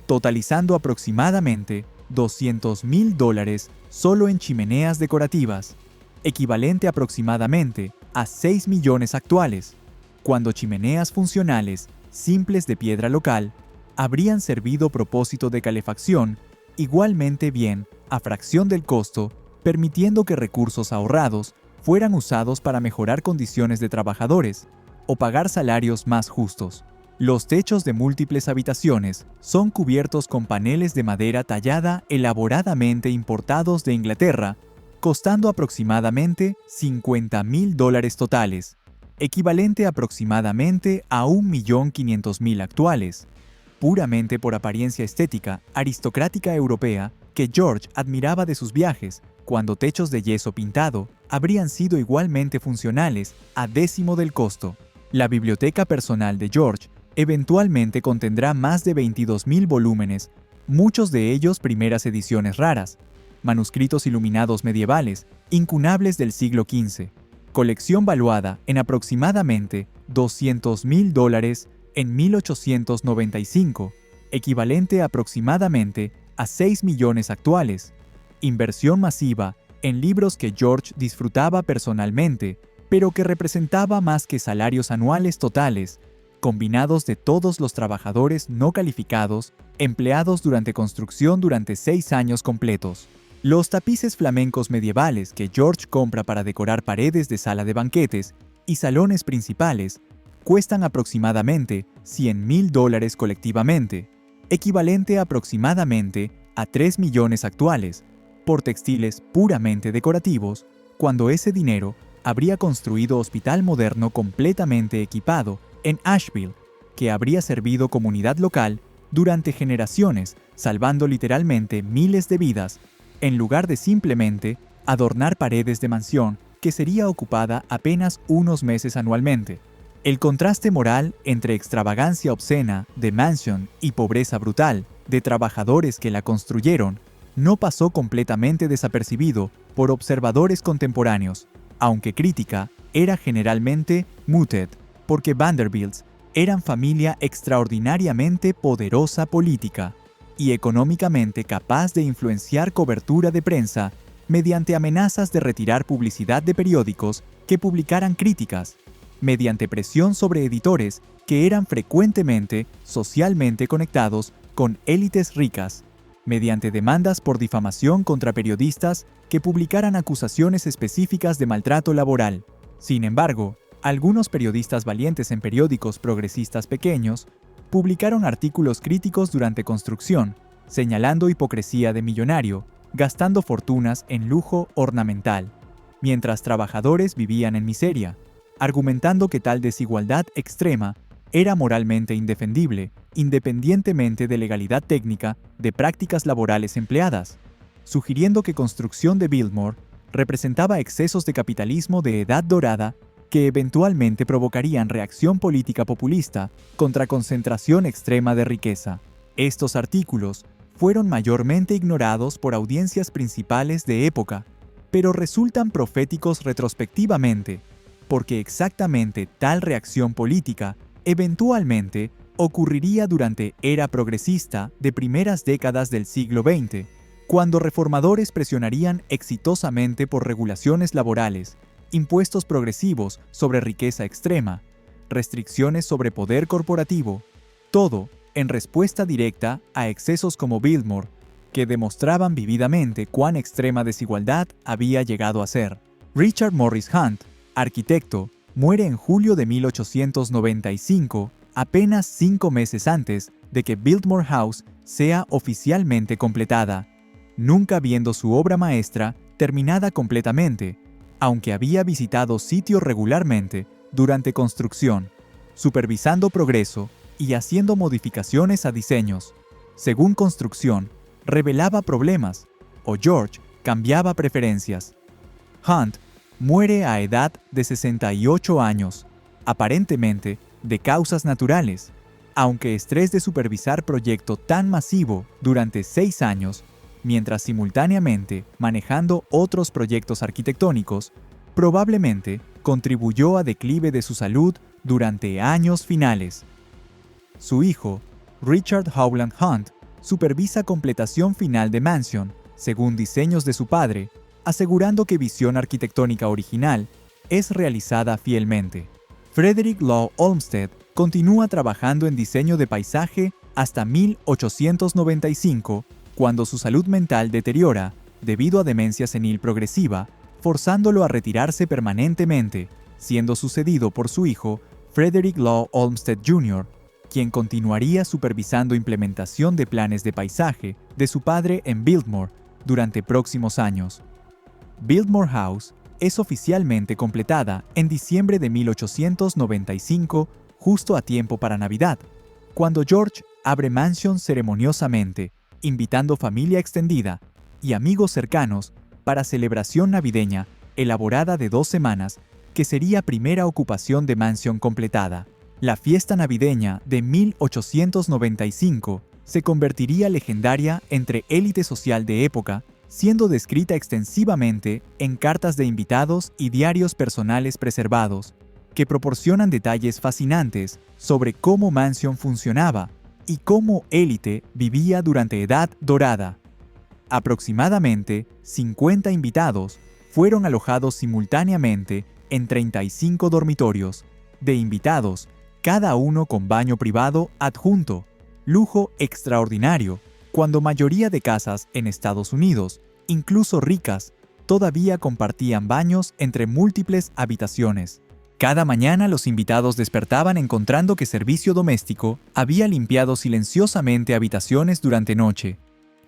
totalizando aproximadamente $200,000 solo en chimeneas decorativas, equivalente aproximadamente a 6 millones actuales, cuando chimeneas funcionales, simples de piedra local, habrían servido propósito de calefacción igualmente bien a fracción del costo, permitiendo que recursos ahorrados fueran usados para mejorar condiciones de trabajadores o pagar salarios más justos. Los techos de múltiples habitaciones son cubiertos con paneles de madera tallada elaboradamente importados de Inglaterra, costando aproximadamente $50,000 totales, equivalente aproximadamente a 1.500.000 actuales, puramente por apariencia estética aristocrática europea que George admiraba de sus viajes, cuando techos de yeso pintado habrían sido igualmente funcionales a décimo del costo. La biblioteca personal de George eventualmente contendrá más de 22,000 volúmenes, muchos de ellos primeras ediciones raras, manuscritos iluminados medievales, incunables del siglo XV, colección valuada en aproximadamente $200,000 en 1895, equivalente aproximadamente a 6 millones actuales, inversión masiva en libros que George disfrutaba personalmente, pero que representaba más que salarios anuales totales, combinados de todos los trabajadores no calificados empleados durante construcción durante 6 años completos. Los tapices flamencos medievales que George compra para decorar paredes de sala de banquetes y salones principales cuestan aproximadamente $100,000 colectivamente, equivalente aproximadamente a 3 millones actuales, por textiles puramente decorativos, cuando ese dinero habría construido hospital moderno completamente equipado en Asheville, que habría servido comunidad local durante generaciones, salvando literalmente miles de vidas, en lugar de simplemente adornar paredes de mansión que sería ocupada apenas unos meses anualmente. El contraste moral entre extravagancia obscena de Mansion y pobreza brutal de trabajadores que la construyeron no pasó completamente desapercibido por observadores contemporáneos, aunque crítica era generalmente muted, porque Vanderbilts eran familia extraordinariamente poderosa política y económicamente capaz de influenciar cobertura de prensa mediante amenazas de retirar publicidad de periódicos que publicaran críticas, mediante presión sobre editores que eran frecuentemente socialmente conectados con élites ricas, mediante demandas por difamación contra periodistas que publicaran acusaciones específicas de maltrato laboral. Sin embargo, algunos periodistas valientes en periódicos progresistas pequeños publicaron artículos críticos durante construcción, señalando hipocresía de millonario, gastando fortunas en lujo ornamental, mientras trabajadores vivían en miseria, argumentando que tal desigualdad extrema era moralmente indefendible, independientemente de legalidad técnica de prácticas laborales empleadas, sugiriendo que construcción de Biltmore representaba excesos de capitalismo de edad dorada que eventualmente provocarían reacción política populista contra concentración extrema de riqueza. Estos artículos fueron mayormente ignorados por audiencias principales de época, pero resultan proféticos retrospectivamente, porque exactamente tal reacción política eventualmente ocurriría durante era progresista de primeras décadas del siglo XX, cuando reformadores presionarían exitosamente por regulaciones laborales, impuestos progresivos sobre riqueza extrema, restricciones sobre poder corporativo, todo en respuesta directa a excesos como Biltmore, que demostraban vívidamente cuán extrema desigualdad había llegado a ser. Richard Morris Hunt, arquitecto, muere en julio de 1895, apenas 5 meses antes de que Biltmore House sea oficialmente completada, nunca viendo su obra maestra terminada completamente, aunque había visitado sitio regularmente durante construcción, supervisando progreso y haciendo modificaciones a diseños. Según construcción, revelaba problemas, o George cambiaba preferencias. Hunt muere a edad de 68 años, aparentemente de causas naturales, aunque estrés de supervisar proyecto tan masivo durante 6 años, mientras simultáneamente manejando otros proyectos arquitectónicos, probablemente contribuyó a declive de su salud durante años finales. Su hijo, Richard Howland Hunt, supervisa completación final de Mansion, según diseños de su padre, asegurando que visión arquitectónica original es realizada fielmente. Frederick Law Olmsted continúa trabajando en diseño de paisaje hasta 1895, cuando su salud mental deteriora debido a demencia senil progresiva, forzándolo a retirarse permanentemente, siendo sucedido por su hijo, Frederick Law Olmsted Jr., quien continuaría supervisando implementación de planes de paisaje de su padre en Biltmore durante próximos años. Biltmore House es oficialmente completada en diciembre de 1895, justo a tiempo para Navidad, cuando George abre Mansion ceremoniosamente, invitando familia extendida y amigos cercanos para celebración navideña elaborada de 2 semanas, que sería primera ocupación de Mansion completada. La fiesta navideña de 1895 se convertiría legendaria entre élite social de época, siendo descrita extensivamente en cartas de invitados y diarios personales preservados, que proporcionan detalles fascinantes sobre cómo Mansion funcionaba y cómo élite vivía durante Edad Dorada. Aproximadamente 50 invitados fueron alojados simultáneamente en 35 dormitorios, de invitados, cada uno con baño privado adjunto, lujo extraordinario, cuando mayoría de casas en Estados Unidos, incluso ricas, todavía compartían baños entre múltiples habitaciones. Cada mañana los invitados despertaban encontrando que servicio doméstico había limpiado silenciosamente habitaciones durante noche,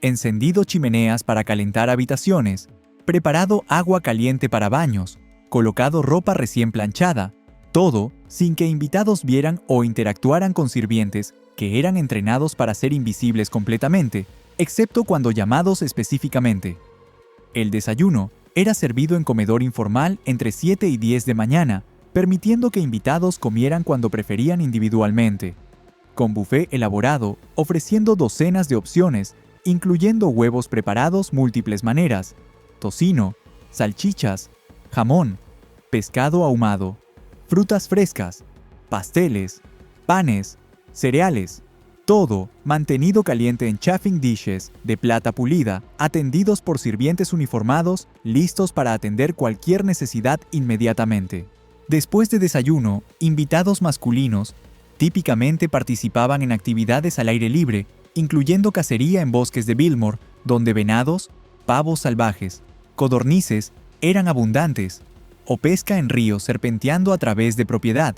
encendido chimeneas para calentar habitaciones, preparado agua caliente para baños, colocado ropa recién planchada, todo sin que invitados vieran o interactuaran con sirvientes que eran entrenados para ser invisibles completamente, excepto cuando llamados específicamente. El desayuno Era servido en comedor informal entre 7 y 10 de mañana, permitiendo que invitados comieran cuando preferían individualmente. Con buffet elaborado, ofreciendo docenas de opciones, incluyendo huevos preparados múltiples maneras, tocino, salchichas, jamón, pescado ahumado, frutas frescas, pasteles, panes, cereales, todo mantenido caliente en chafing dishes de plata pulida, atendidos por sirvientes uniformados, listos para atender cualquier necesidad inmediatamente. Después de desayuno, invitados masculinos típicamente participaban en actividades al aire libre, incluyendo cacería en bosques de Biltmore, donde venados, pavos salvajes, codornices eran abundantes, o pesca en ríos serpenteando a través de propiedad,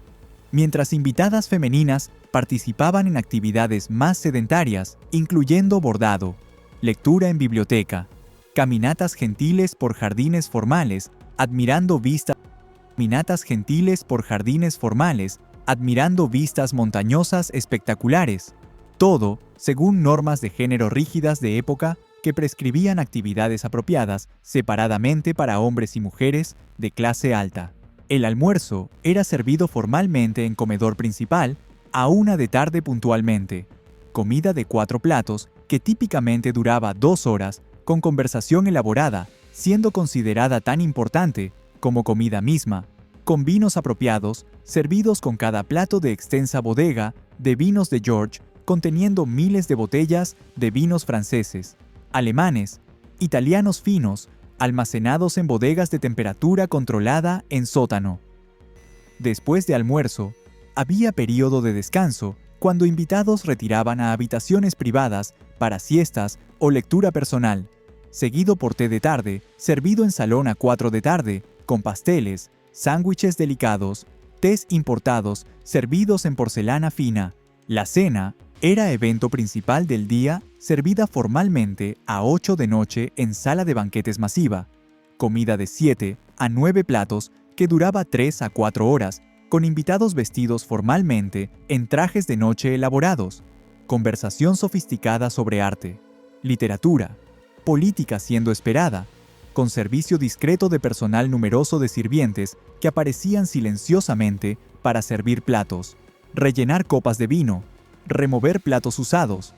mientras invitadas femeninas participaban en actividades más sedentarias, incluyendo bordado, lectura en biblioteca, caminatas gentiles por jardines formales, admirando vistas montañosas espectaculares, todo según normas de género rígidas de época que prescribían actividades apropiadas separadamente para hombres y mujeres de clase alta. El almuerzo era servido formalmente en comedor principal a 1 de tarde puntualmente, comida de 4 platos que típicamente duraba 2 horas con conversación elaborada, siendo considerada tan importante como comida misma, con vinos apropiados servidos con cada plato de extensa bodega de vinos de George conteniendo miles de botellas de vinos franceses, alemanes, italianos finos, almacenados en bodegas de temperatura controlada en sótano. Después de almuerzo, había período de descanso cuando invitados retiraban a habitaciones privadas para siestas o lectura personal, seguido por té de tarde, servido en salón a 4 de tarde, con pasteles, sándwiches delicados, tés importados servidos en porcelana fina. La cena era evento principal del día, servida formalmente a 8 de noche en sala de banquetes masiva, comida de 7 a 9 platos que duraba 3 a 4 horas, con invitados vestidos formalmente en trajes de noche elaborados, conversación sofisticada sobre arte, literatura, política siendo esperada, con servicio discreto de personal numeroso de sirvientes que aparecían silenciosamente para servir platos, rellenar copas de vino, remover platos usados,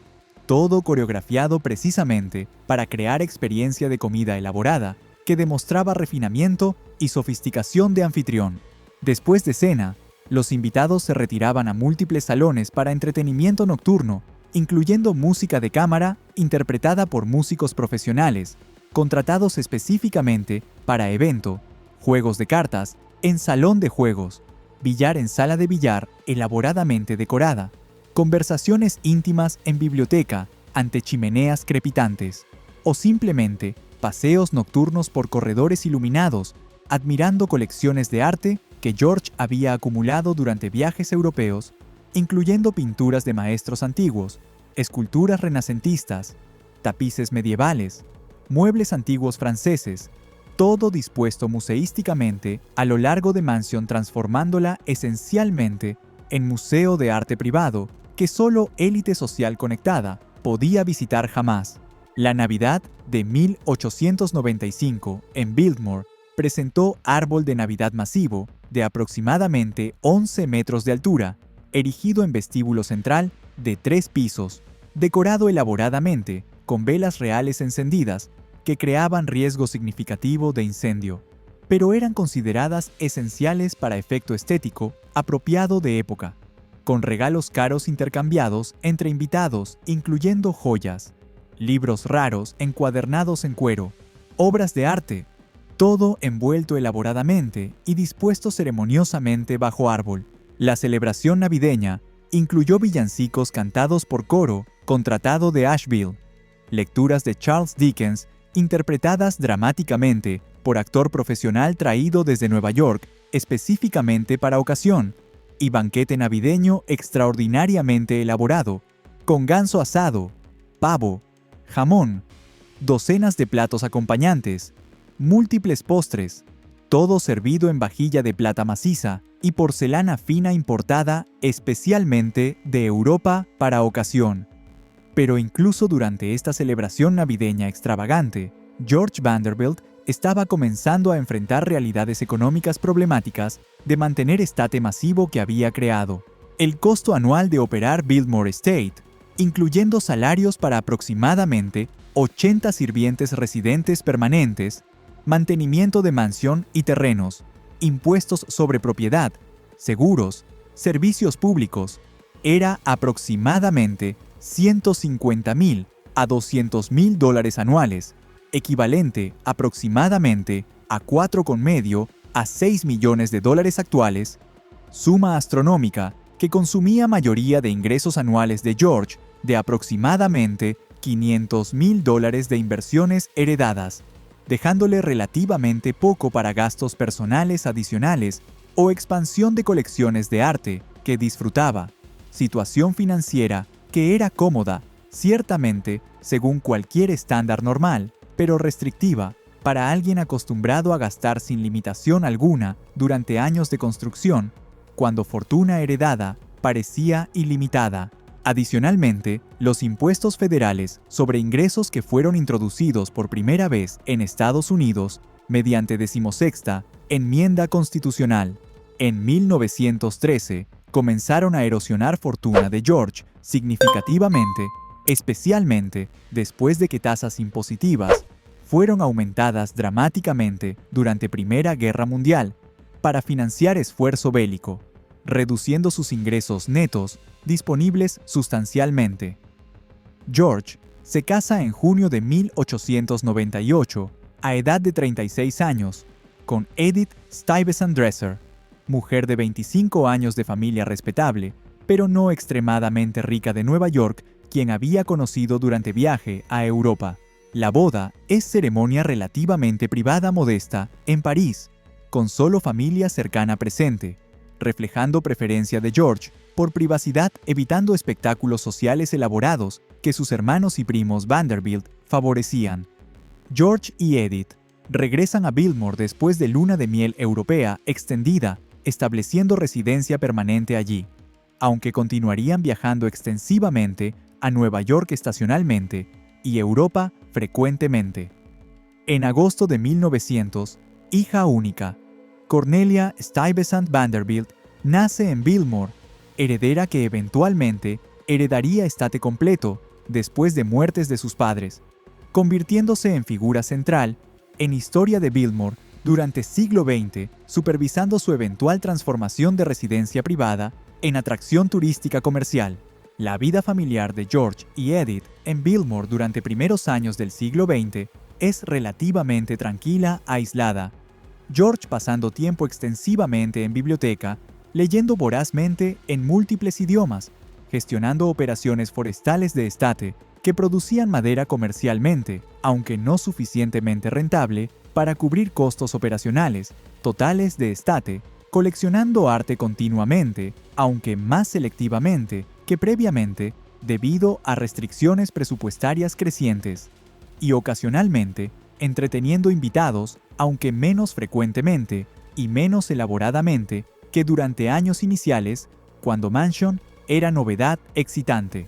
todo coreografiado precisamente para crear experiencia de comida elaborada que demostraba refinamiento y sofisticación de anfitrión. Después de cena, los invitados se retiraban a múltiples salones para entretenimiento nocturno, incluyendo música de cámara interpretada por músicos profesionales, contratados específicamente para evento, juegos de cartas en salón de juegos, billar en sala de billar elaboradamente decorada, conversaciones íntimas en biblioteca ante chimeneas crepitantes, o simplemente paseos nocturnos por corredores iluminados, admirando colecciones de arte que George había acumulado durante viajes europeos, incluyendo pinturas de maestros antiguos, esculturas renacentistas, tapices medievales, muebles antiguos franceses, todo dispuesto museísticamente a lo largo de Mansion, transformándola esencialmente en museo de arte privado que solo élite social conectada podía visitar jamás. La Navidad de 1895 en Biltmore presentó árbol de Navidad masivo de aproximadamente 11 metros de altura, erigido en vestíbulo central de 3 pisos, decorado elaboradamente con velas reales encendidas que creaban riesgo significativo de incendio, pero eran consideradas esenciales para efecto estético apropiado de época, con regalos caros intercambiados entre invitados, incluyendo joyas, libros raros encuadernados en cuero, obras de arte, todo envuelto elaboradamente y dispuesto ceremoniosamente bajo árbol. La celebración navideña incluyó villancicos cantados por coro contratado de Asheville, lecturas de Charles Dickens interpretadas dramáticamente por actor profesional traído desde Nueva York específicamente para ocasión, y banquete navideño extraordinariamente elaborado, con ganso asado, pavo, jamón, docenas de platos acompañantes, múltiples postres, todo servido en vajilla de plata maciza y porcelana fina importada especialmente de Europa para ocasión. Pero incluso durante esta celebración navideña extravagante, George Vanderbilt estaba comenzando a enfrentar realidades económicas problemáticas de mantener estate masivo que había creado. El costo anual de operar Biltmore Estate, incluyendo salarios para aproximadamente 80 sirvientes residentes permanentes, mantenimiento de mansión y terrenos, impuestos sobre propiedad, seguros, servicios públicos, era aproximadamente $150,000 a $200,000 anuales, equivalente aproximadamente a 4,5 a 6 millones de dólares actuales, suma astronómica que consumía mayoría de ingresos anuales de George de aproximadamente $500,000 de inversiones heredadas, dejándole relativamente poco para gastos personales adicionales o expansión de colecciones de arte que disfrutaba, situación financiera que era cómoda, ciertamente, según cualquier estándar normal, pero restrictiva para alguien acostumbrado a gastar sin limitación alguna durante años de construcción, cuando fortuna heredada parecía ilimitada. Adicionalmente, los impuestos federales sobre ingresos que fueron introducidos por primera vez en Estados Unidos mediante 16ª enmienda constitucional en 1913 comenzaron a erosionar fortuna de George significativamente, especialmente después de que tasas impositivas fueron aumentadas dramáticamente durante Primera Guerra Mundial para financiar esfuerzo bélico, reduciendo sus ingresos netos disponibles sustancialmente. George se casa en junio de 1898, a edad de 36 años, con Edith Stuyvesant Dresser, mujer de 25 años de familia respetable, pero no extremadamente rica de Nueva York, quien había conocido durante viaje a Europa. La boda es ceremonia relativamente privada modesta en París, con solo familia cercana presente, reflejando preferencia de George por privacidad, evitando espectáculos sociales elaborados que sus hermanos y primos Vanderbilt favorecían. George y Edith regresan a Biltmore después de luna de miel europea extendida, estableciendo residencia permanente allí, aunque continuarían viajando extensivamente a Nueva York estacionalmente y Europa frecuentemente. En agosto de 1900, hija única, Cornelia Stuyvesant Vanderbilt nace en Biltmore, heredera que eventualmente heredaría estate completo después de muertes de sus padres, convirtiéndose en figura central en historia de Biltmore durante siglo XX, supervisando su eventual transformación de residencia privada en atracción turística comercial. La vida familiar de George y Edith en Biltmore durante primeros años del siglo XX es relativamente tranquila, aislada. George pasando tiempo extensivamente en biblioteca, leyendo vorazmente en múltiples idiomas, gestionando operaciones forestales de estate que producían madera comercialmente, aunque no suficientemente rentable para cubrir costos operacionales totales de estate, coleccionando arte continuamente, aunque más selectivamente que previamente, debido a restricciones presupuestarias crecientes, y ocasionalmente entreteniendo invitados, aunque menos frecuentemente y menos elaboradamente que durante años iniciales, cuando Mansion era novedad excitante.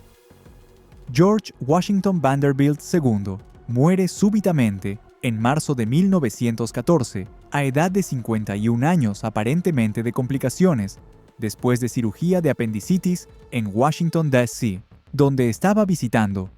George Washington Vanderbilt II muere súbitamente en marzo de 1914, a edad de 51 años aparentemente de complicaciones, después de cirugía de apendicitis en Washington, D.C., donde estaba visitando.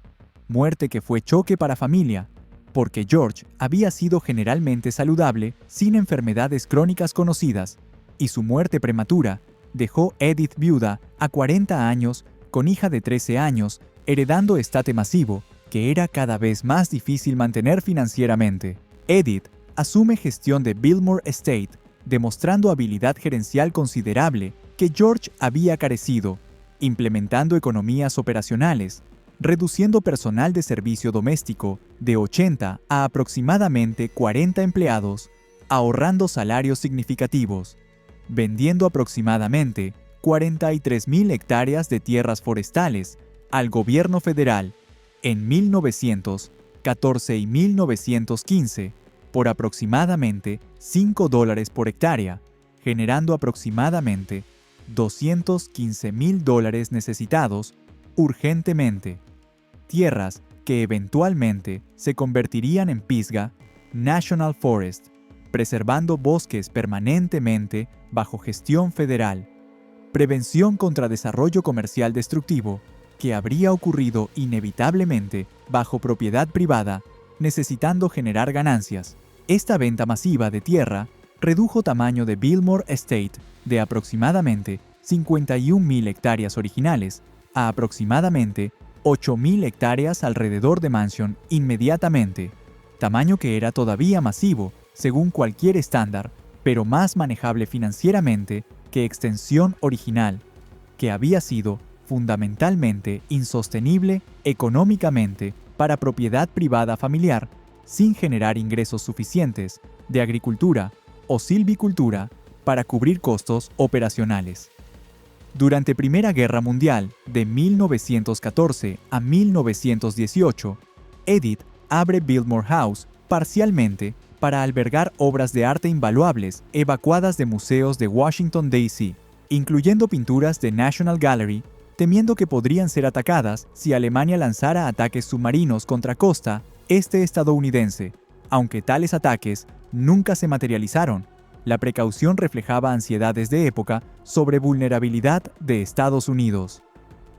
Muerte que fue choque para familia, porque George había sido generalmente saludable sin enfermedades crónicas conocidas, y su muerte prematura dejó Edith viuda a 40 años con hija de 13 años, heredando estate masivo, que era cada vez más difícil mantener financieramente. Edith asume gestión de Biltmore Estate, demostrando habilidad gerencial considerable que George había carecido, implementando economías operacionales, reduciendo personal de servicio doméstico de 80 a aproximadamente 40 empleados, ahorrando salarios significativos, vendiendo aproximadamente 43,000 hectáreas de tierras forestales al gobierno federal en 1914 y 1915 por aproximadamente $5 por hectárea, generando aproximadamente $215,000 necesitados urgentemente. Tierras que eventualmente se convertirían en Pisgah, National Forest, preservando bosques permanentemente bajo gestión federal. Prevención contra desarrollo comercial destructivo, que habría ocurrido inevitablemente bajo propiedad privada, necesitando generar ganancias. Esta venta masiva de tierra redujo tamaño de Biltmore Estate de aproximadamente 51.000 hectáreas originales a aproximadamente 8.000 hectáreas alrededor de Mansion inmediatamente, tamaño que era todavía masivo según cualquier estándar, pero más manejable financieramente que extensión original, que había sido fundamentalmente insostenible económicamente para propiedad privada familiar, sin generar ingresos suficientes de agricultura o silvicultura para cubrir costos operacionales. Durante Primera Guerra Mundial, de 1914 a 1918, Edith abre Biltmore House parcialmente para albergar obras de arte invaluables evacuadas de museos de Washington, D.C., incluyendo pinturas de National Gallery, temiendo que podrían ser atacadas si Alemania lanzara ataques submarinos contra costa este estadounidense. Aunque tales ataques nunca se materializaron, la precaución reflejaba ansiedades de época sobre vulnerabilidad de Estados Unidos.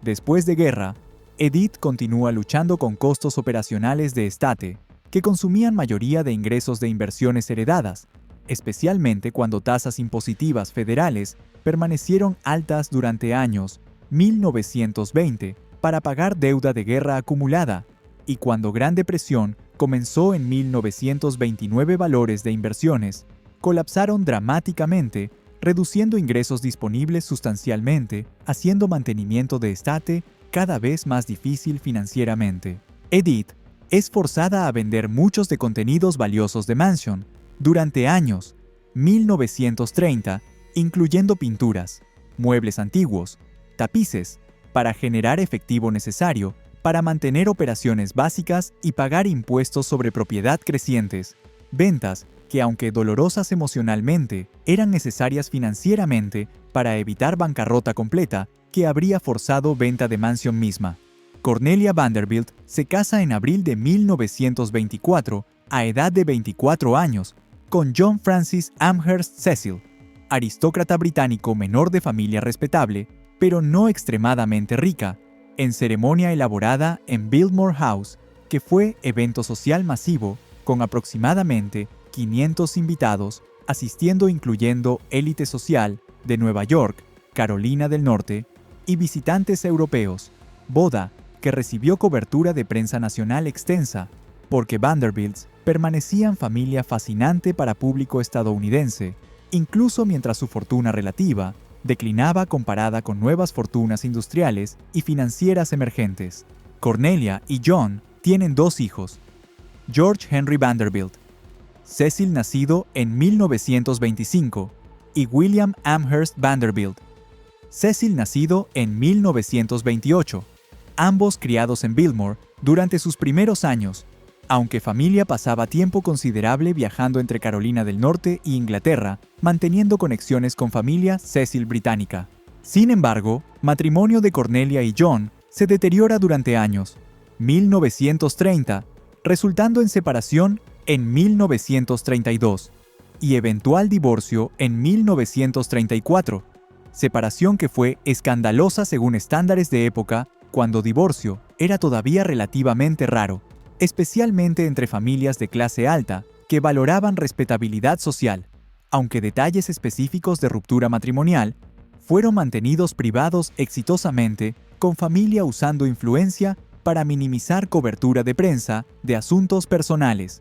Después de guerra, Edith continúa luchando con costos operacionales de estate, que consumían mayoría de ingresos de inversiones heredadas, especialmente cuando tasas impositivas federales permanecieron altas durante años 1920 para pagar deuda de guerra acumulada, y cuando Gran Depresión comenzó en 1929, valores de inversiones colapsaron dramáticamente, reduciendo ingresos disponibles sustancialmente, haciendo mantenimiento de estate cada vez más difícil financieramente. Edith es forzada a vender muchos de contenidos valiosos de Mansion durante años 1930, incluyendo pinturas, muebles antiguos, tapices, para generar efectivo necesario para mantener operaciones básicas y pagar impuestos sobre propiedad crecientes, ventas que, aunque dolorosas emocionalmente, eran necesarias financieramente para evitar bancarrota completa que habría forzado venta de Mansion misma. Cornelia Vanderbilt se casa en abril de 1924 a edad de 24 años con John Francis Amherst Cecil, aristócrata británico menor de familia respetable, pero no extremadamente rica, en ceremonia elaborada en Biltmore House, que fue evento social masivo con aproximadamente 500 invitados, asistiendo incluyendo élite social de Nueva York, Carolina del Norte y visitantes europeos, boda que recibió cobertura de prensa nacional extensa, porque Vanderbilts permanecían familia fascinante para público estadounidense, incluso mientras su fortuna relativa declinaba comparada con nuevas fortunas industriales y financieras emergentes. Cornelia y John tienen 2 hijos, George Henry Vanderbilt, Cecil nacido en 1925, y William Amherst Vanderbilt, Cecil nacido en 1928, ambos criados en Biltmore durante sus primeros años, aunque familia pasaba tiempo considerable viajando entre Carolina del Norte y Inglaterra, manteniendo conexiones con familia Cecil británica. Sin embargo, matrimonio de Cornelia y John se deteriora durante años, 1930, resultando en separación en 1932 y eventual divorcio en 1934, separación que fue escandalosa según estándares de época, cuando divorcio era todavía relativamente raro, especialmente entre familias de clase alta que valoraban respetabilidad social, aunque detalles específicos de ruptura matrimonial fueron mantenidos privados exitosamente, con familia usando influencia para minimizar cobertura de prensa de asuntos personales.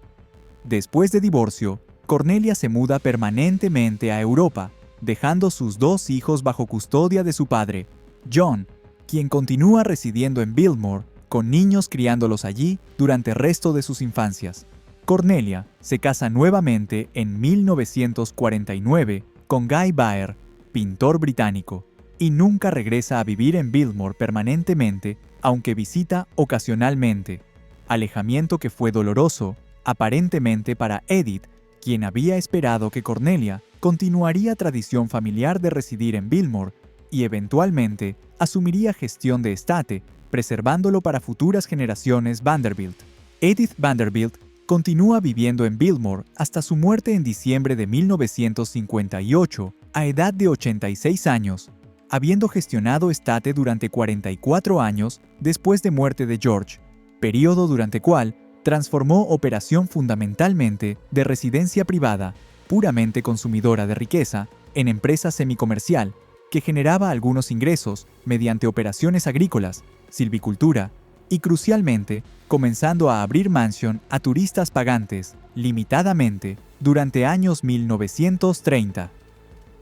Después de divorcio, Cornelia se muda permanentemente a Europa, dejando sus 2 hijos bajo custodia de su padre, John, quien continúa residiendo en Biltmore, con niños criándolos allí durante el resto de sus infancias. Cornelia se casa nuevamente en 1949 con Guy Baer, pintor británico, y nunca regresa a vivir en Biltmore permanentemente, aunque visita ocasionalmente. Alejamiento que fue doloroso, aparentemente para Edith, quien había esperado que Cornelia continuaría tradición familiar de residir en Biltmore y eventualmente asumiría gestión de estate, preservándolo para futuras generaciones Vanderbilt. Edith Vanderbilt Continúa viviendo en Biltmore hasta su muerte en diciembre de 1958, a edad de 86 años, habiendo gestionado Estate durante 44 años después de muerte de George, período durante cual transformó operación fundamentalmente de residencia privada, puramente consumidora de riqueza, en empresa semicomercial, que generaba algunos ingresos mediante operaciones agrícolas, silvicultura y, crucialmente, comenzando a abrir mansión a turistas pagantes, limitadamente, durante años 1930.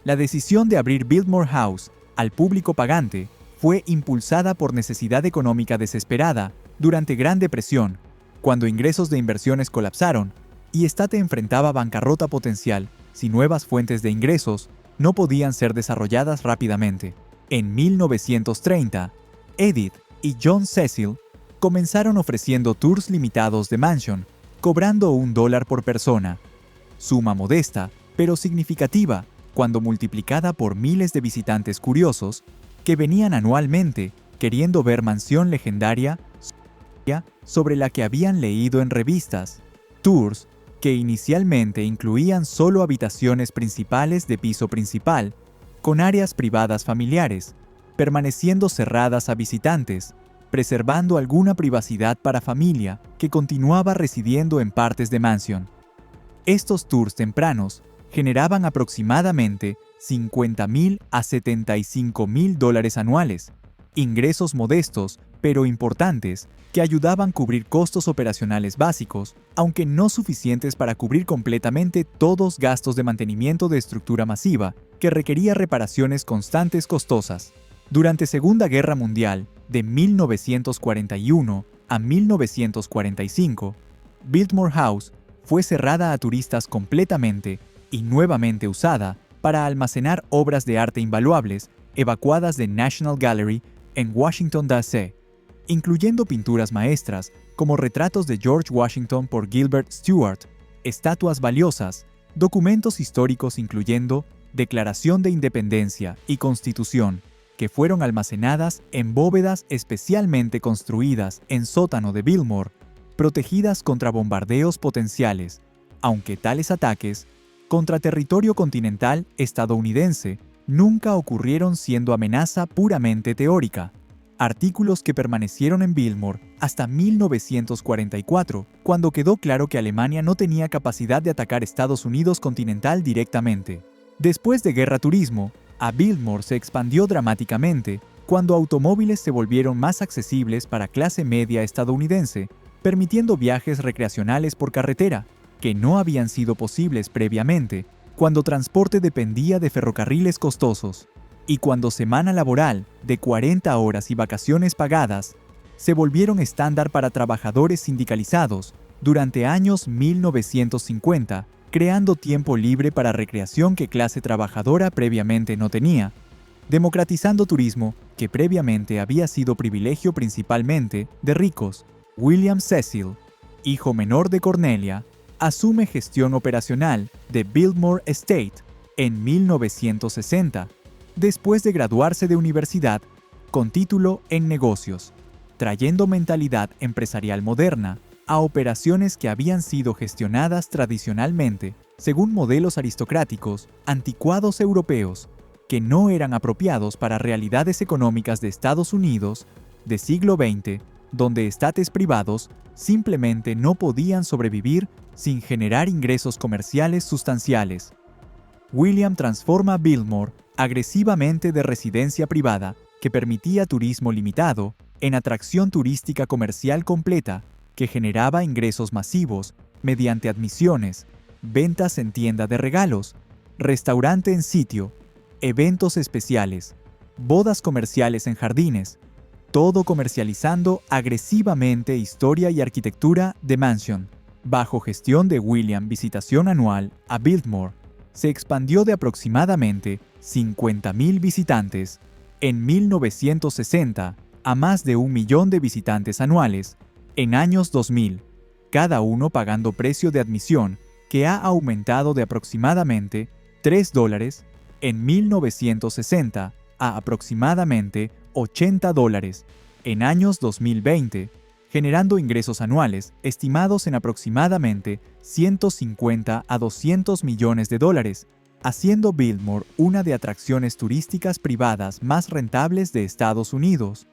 La decisión de abrir Biltmore House al público pagante fue impulsada por necesidad económica desesperada durante Gran Depresión, cuando ingresos de inversiones colapsaron y Estate enfrentaba bancarrota potencial si nuevas fuentes de ingresos no podían ser desarrolladas rápidamente. En 1930, Edith y John Cecil comenzaron ofreciendo tours limitados de mansión, cobrando $1 por persona. Suma modesta, pero significativa, cuando multiplicada por miles de visitantes curiosos que venían anualmente queriendo ver mansión legendaria sobre la que habían leído en revistas. Tours que inicialmente incluían solo habitaciones principales de piso principal, con áreas privadas familiares, permaneciendo cerradas a visitantes, preservando alguna privacidad para familia que continuaba residiendo en partes de mansión. Estos tours tempranos generaban aproximadamente $50,000 a $75,000 anuales, ingresos modestos pero importantes que ayudaban a cubrir costos operacionales básicos, aunque no suficientes para cubrir completamente todos gastos de mantenimiento de estructura masiva que requería reparaciones constantes costosas. Durante Segunda Guerra Mundial, de 1941 a 1945, Biltmore House fue cerrada a turistas completamente y nuevamente usada para almacenar obras de arte invaluables evacuadas de National Gallery en Washington, D.C., incluyendo pinturas maestras como retratos de George Washington por Gilbert Stuart, estatuas valiosas, documentos históricos incluyendo Declaración de Independencia y Constitución, que fueron almacenadas en bóvedas especialmente construidas en sótano de Biltmore, protegidas contra bombardeos potenciales, aunque tales ataques contra territorio continental estadounidense nunca ocurrieron, siendo amenaza puramente teórica. Artículos que permanecieron en Biltmore hasta 1944, cuando quedó claro que Alemania no tenía capacidad de atacar Estados Unidos continental directamente. Después de Guerra Turismo, a Biltmore se expandió dramáticamente cuando automóviles se volvieron más accesibles para clase media estadounidense, permitiendo viajes recreacionales por carretera, que no habían sido posibles previamente, cuando transporte dependía de ferrocarriles costosos, y cuando semana laboral de 40 horas y vacaciones pagadas se volvieron estándar para trabajadores sindicalizados durante años 1950, creando tiempo libre para recreación que clase trabajadora previamente no tenía, democratizando turismo que previamente había sido privilegio principalmente de ricos. William Cecil, hijo menor de Cornelia, asume gestión operacional de Biltmore Estate en 1960, después de graduarse de universidad con título en negocios, trayendo mentalidad empresarial moderna a operaciones que habían sido gestionadas tradicionalmente según modelos aristocráticos, anticuados europeos, que no eran apropiados para realidades económicas de Estados Unidos de siglo XX, donde estates privados simplemente no podían sobrevivir sin generar ingresos comerciales sustanciales. William transforma Biltmore agresivamente de residencia privada, que permitía turismo limitado, en atracción turística comercial completa, que generaba ingresos masivos mediante admisiones, ventas en tienda de regalos, restaurante en sitio, eventos especiales, bodas comerciales en jardines, todo comercializando agresivamente historia y arquitectura de mansión. Bajo gestión de William, visitación anual a Biltmore se expandió de aproximadamente 50,000 visitantes en 1960 a más de 1,000,000 de visitantes anuales en años 2000, cada uno pagando precio de admisión que ha aumentado de aproximadamente $3 en 1960 a aproximadamente $80 en años 2020, generando ingresos anuales estimados en aproximadamente 150 a 200 millones de dólares, haciendo Biltmore una de atracciones turísticas privadas más rentables de Estados Unidos.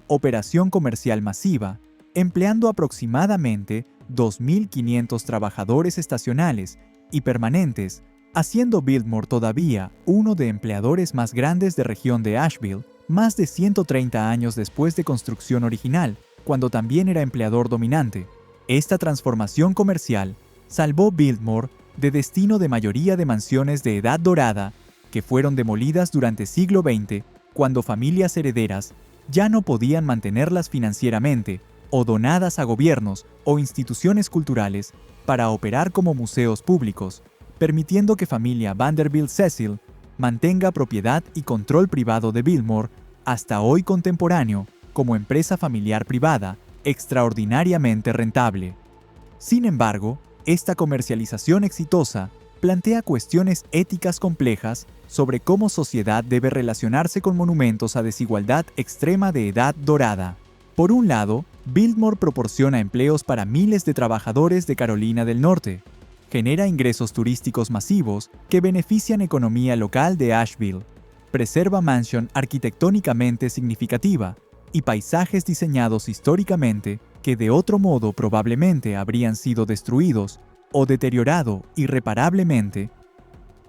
Operación comercial masiva, empleando aproximadamente 2.500 trabajadores estacionales y permanentes, haciendo Biltmore todavía uno de empleadores más grandes de región de Asheville, más de 130 años después de construcción original, cuando también era empleador dominante. Esta transformación comercial salvó Biltmore de destino de mayoría de mansiones de edad dorada que fueron demolidas durante siglo XX, cuando familias herederas ya no podían mantenerlas financieramente, o donadas a gobiernos o instituciones culturales para operar como museos públicos, permitiendo que familia Vanderbilt Cecil mantenga propiedad y control privado de Biltmore hasta hoy contemporáneo como empresa familiar privada extraordinariamente rentable. Sin embargo, esta comercialización exitosa plantea cuestiones éticas complejas sobre cómo sociedad debe relacionarse con monumentos a desigualdad extrema de edad dorada. Por un lado, Biltmore proporciona empleos para miles de trabajadores de Carolina del Norte, genera ingresos turísticos masivos que benefician economía local de Asheville, preserva mansión arquitectónicamente significativa y paisajes diseñados históricamente que de otro modo probablemente habrían sido destruidos o deteriorado irreparablemente,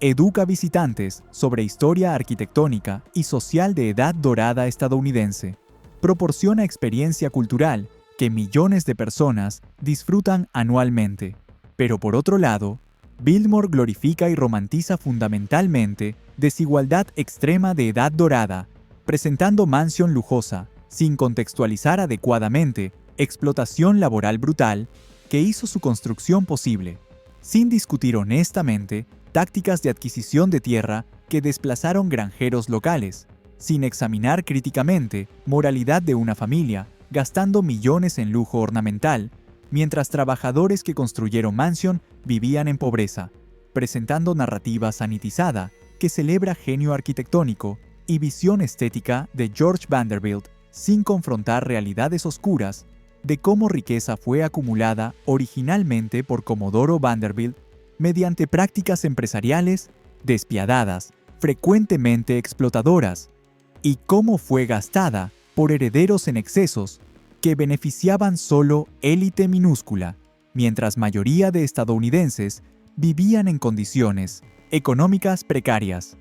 educa visitantes sobre historia arquitectónica y social de edad dorada estadounidense, proporciona experiencia cultural que millones de personas disfrutan anualmente. Pero por otro lado, Biltmore glorifica y romantiza fundamentalmente desigualdad extrema de edad dorada, presentando mansión lujosa, sin contextualizar adecuadamente explotación laboral brutal que hizo su construcción posible, sin discutir honestamente tácticas de adquisición de tierra que desplazaron granjeros locales, sin examinar críticamente moralidad de una familia gastando millones en lujo ornamental, mientras trabajadores que construyeron mansión vivían en pobreza, presentando narrativa sanitizada que celebra genio arquitectónico y visión estética de George Vanderbilt sin confrontar realidades oscuras de cómo riqueza fue acumulada originalmente por Comodoro Vanderbilt mediante prácticas empresariales despiadadas, frecuentemente explotadoras, y cómo fue gastada por herederos en excesos que beneficiaban solo élite minúscula, mientras mayoría de estadounidenses vivían en condiciones económicas precarias.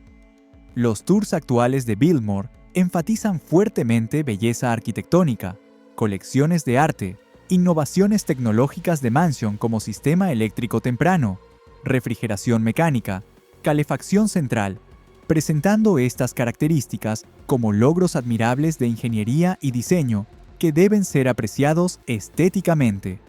Los tours actuales de Biltmore enfatizan fuertemente belleza arquitectónica, colecciones de arte, innovaciones tecnológicas de mansión como sistema eléctrico temprano, refrigeración mecánica, calefacción central, presentando estas características como logros admirables de ingeniería y diseño que deben ser apreciados estéticamente.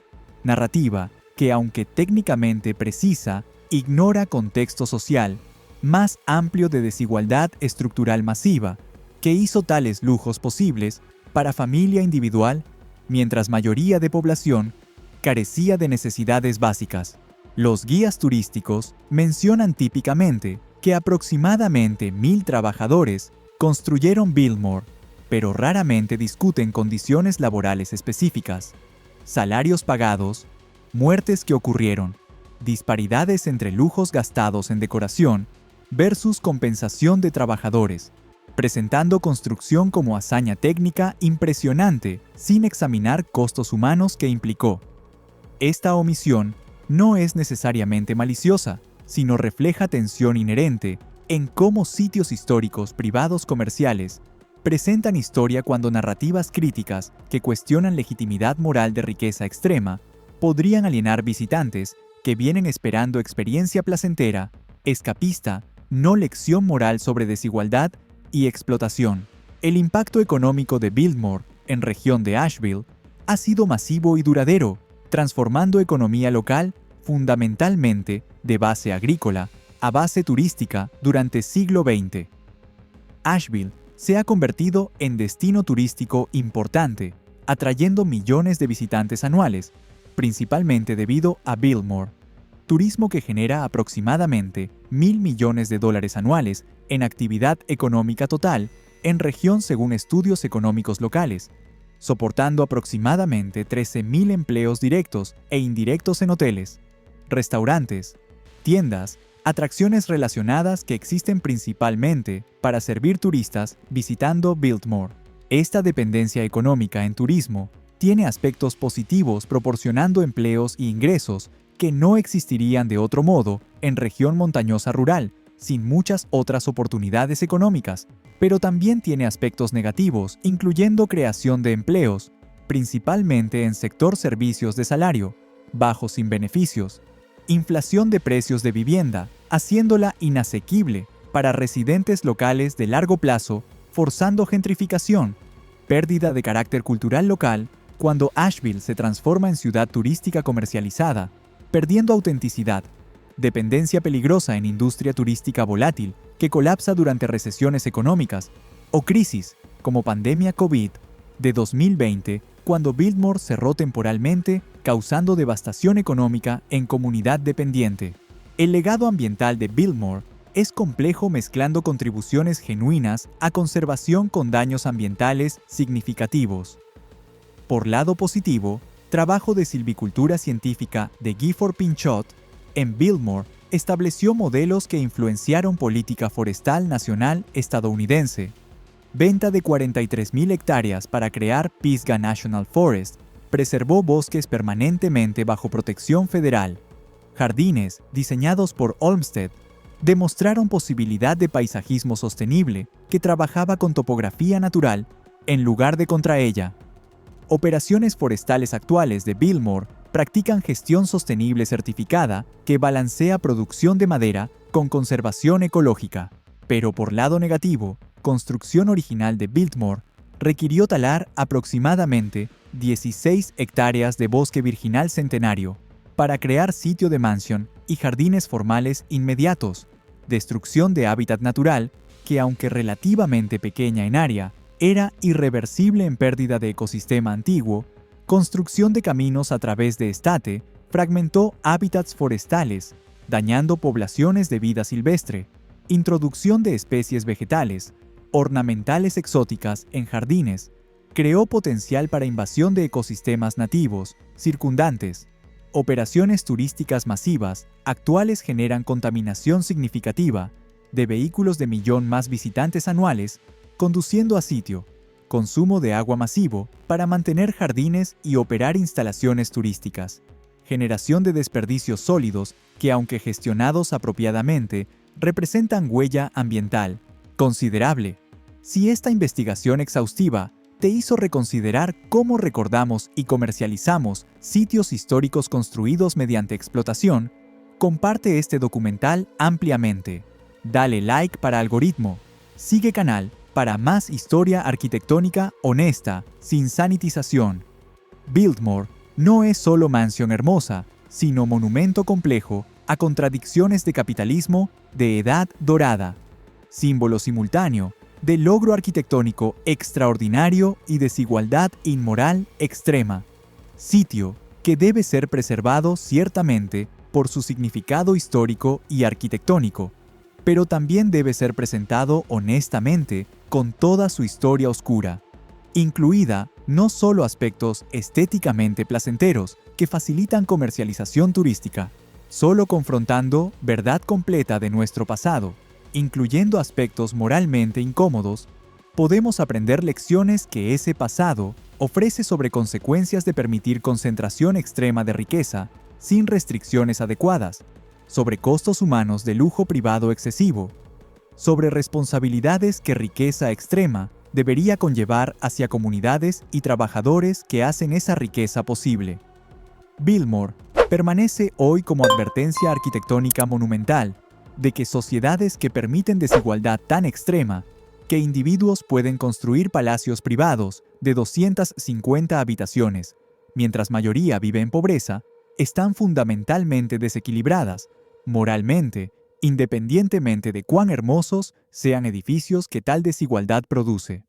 Narrativa que, aunque técnicamente precisa, ignora contexto social más amplio de desigualdad estructural masiva que hizo tales lujos posibles para familia individual, mientras mayoría de población carecía de necesidades básicas. Los guías turísticos mencionan típicamente que aproximadamente 1,000 trabajadores construyeron Biltmore, pero raramente discuten condiciones laborales específicas, salarios pagados, muertes que ocurrieron, disparidades entre lujos gastados en decoración versus compensación de trabajadores, presentando construcción como hazaña técnica impresionante sin examinar costos humanos que implicó. Esta omisión no es necesariamente maliciosa, sino refleja tensión inherente en cómo sitios históricos privados comerciales presentan historia cuando narrativas críticas que cuestionan legitimidad moral de riqueza extrema podrían alienar visitantes que vienen esperando experiencia placentera, escapista, no lección moral sobre desigualdad y explotación. El impacto económico de Biltmore en región de Asheville ha sido masivo y duradero, transformando economía local fundamentalmente de base agrícola a base turística durante siglo XX. Asheville se ha convertido en destino turístico importante, atrayendo millones de visitantes anuales, principalmente debido a Biltmore, turismo que genera aproximadamente $1,000 millones anuales en actividad económica total en región según estudios económicos locales, soportando aproximadamente 13.000 empleos directos e indirectos en hoteles, restaurantes, tiendas, atracciones relacionadas que existen principalmente para servir turistas visitando Biltmore. Esta dependencia económica en turismo tiene aspectos positivos proporcionando empleos y ingresos que no existirían de otro modo en región montañosa rural, sin muchas otras oportunidades económicas, pero también tiene aspectos negativos, incluyendo creación de empleos, principalmente en sector servicios de salario, bajos sin beneficios, inflación de precios de vivienda, haciéndola inasequible para residentes locales de largo plazo, forzando gentrificación, pérdida de carácter cultural local cuando Asheville se transforma en ciudad turística comercializada, perdiendo autenticidad, dependencia peligrosa en industria turística volátil que colapsa durante recesiones económicas, o crisis, como pandemia COVID de 2020, cuando Biltmore cerró temporalmente, causando devastación económica en comunidad dependiente. El legado ambiental de Biltmore es complejo mezclando contribuciones genuinas a conservación con daños ambientales significativos. Por lado positivo, trabajo de silvicultura científica de Gifford Pinchot en Biltmore estableció modelos que influenciaron política forestal nacional estadounidense. Venta de 43.000 hectáreas para crear Pisgah National Forest preservó bosques permanentemente bajo protección federal. Jardines, diseñados por Olmsted, demostraron posibilidad de paisajismo sostenible que trabajaba con topografía natural en lugar de contra ella. Operaciones forestales actuales de Biltmore practican gestión sostenible certificada que balancea producción de madera con conservación ecológica. Pero por lado negativo, construcción original de Biltmore requirió talar aproximadamente 16 hectáreas de bosque virginal centenario para crear sitio de mansión y jardines formales inmediatos, destrucción de hábitat natural que, aunque relativamente pequeña en área, era irreversible en pérdida de ecosistema antiguo, construcción de caminos a través de estate fragmentó hábitats forestales, dañando poblaciones de vida silvestre, introducción de especies vegetales, ornamentales exóticas en jardines, creó potencial para invasión de ecosistemas nativos, circundantes. Operaciones turísticas masivas actuales generan contaminación significativa de vehículos de millón más visitantes anuales, conduciendo a sitio, consumo de agua masivo para mantener jardines y operar instalaciones turísticas, generación de desperdicios sólidos que, aunque gestionados apropiadamente, representan huella ambiental considerable. Si esta investigación exhaustiva te hizo reconsiderar cómo recordamos y comercializamos sitios históricos construidos mediante explotación, comparte este documental ampliamente. Dale like para algoritmo. Sigue canal para más historia arquitectónica honesta, sin sanitización. Biltmore no es solo mansión hermosa, sino monumento complejo a contradicciones de capitalismo de edad dorada, símbolo simultáneo de logro arquitectónico extraordinario y desigualdad inmoral extrema. Sitio que debe ser preservado ciertamente por su significado histórico y arquitectónico, pero también debe ser presentado honestamente con toda su historia oscura, incluida no solo aspectos estéticamente placenteros que facilitan comercialización turística, solo confrontando verdad completa de nuestro pasado, incluyendo aspectos moralmente incómodos, podemos aprender lecciones que ese pasado ofrece sobre consecuencias de permitir concentración extrema de riqueza sin restricciones adecuadas, sobre costos humanos de lujo privado excesivo, sobre responsabilidades que riqueza extrema debería conllevar hacia comunidades y trabajadores que hacen esa riqueza posible. Biltmore permanece hoy como advertencia arquitectónica monumental de que sociedades que permiten desigualdad tan extrema que individuos pueden construir palacios privados de 250 habitaciones, mientras mayoría vive en pobreza, están fundamentalmente desequilibradas, moralmente, independientemente de cuán hermosos sean edificios que tal desigualdad produce.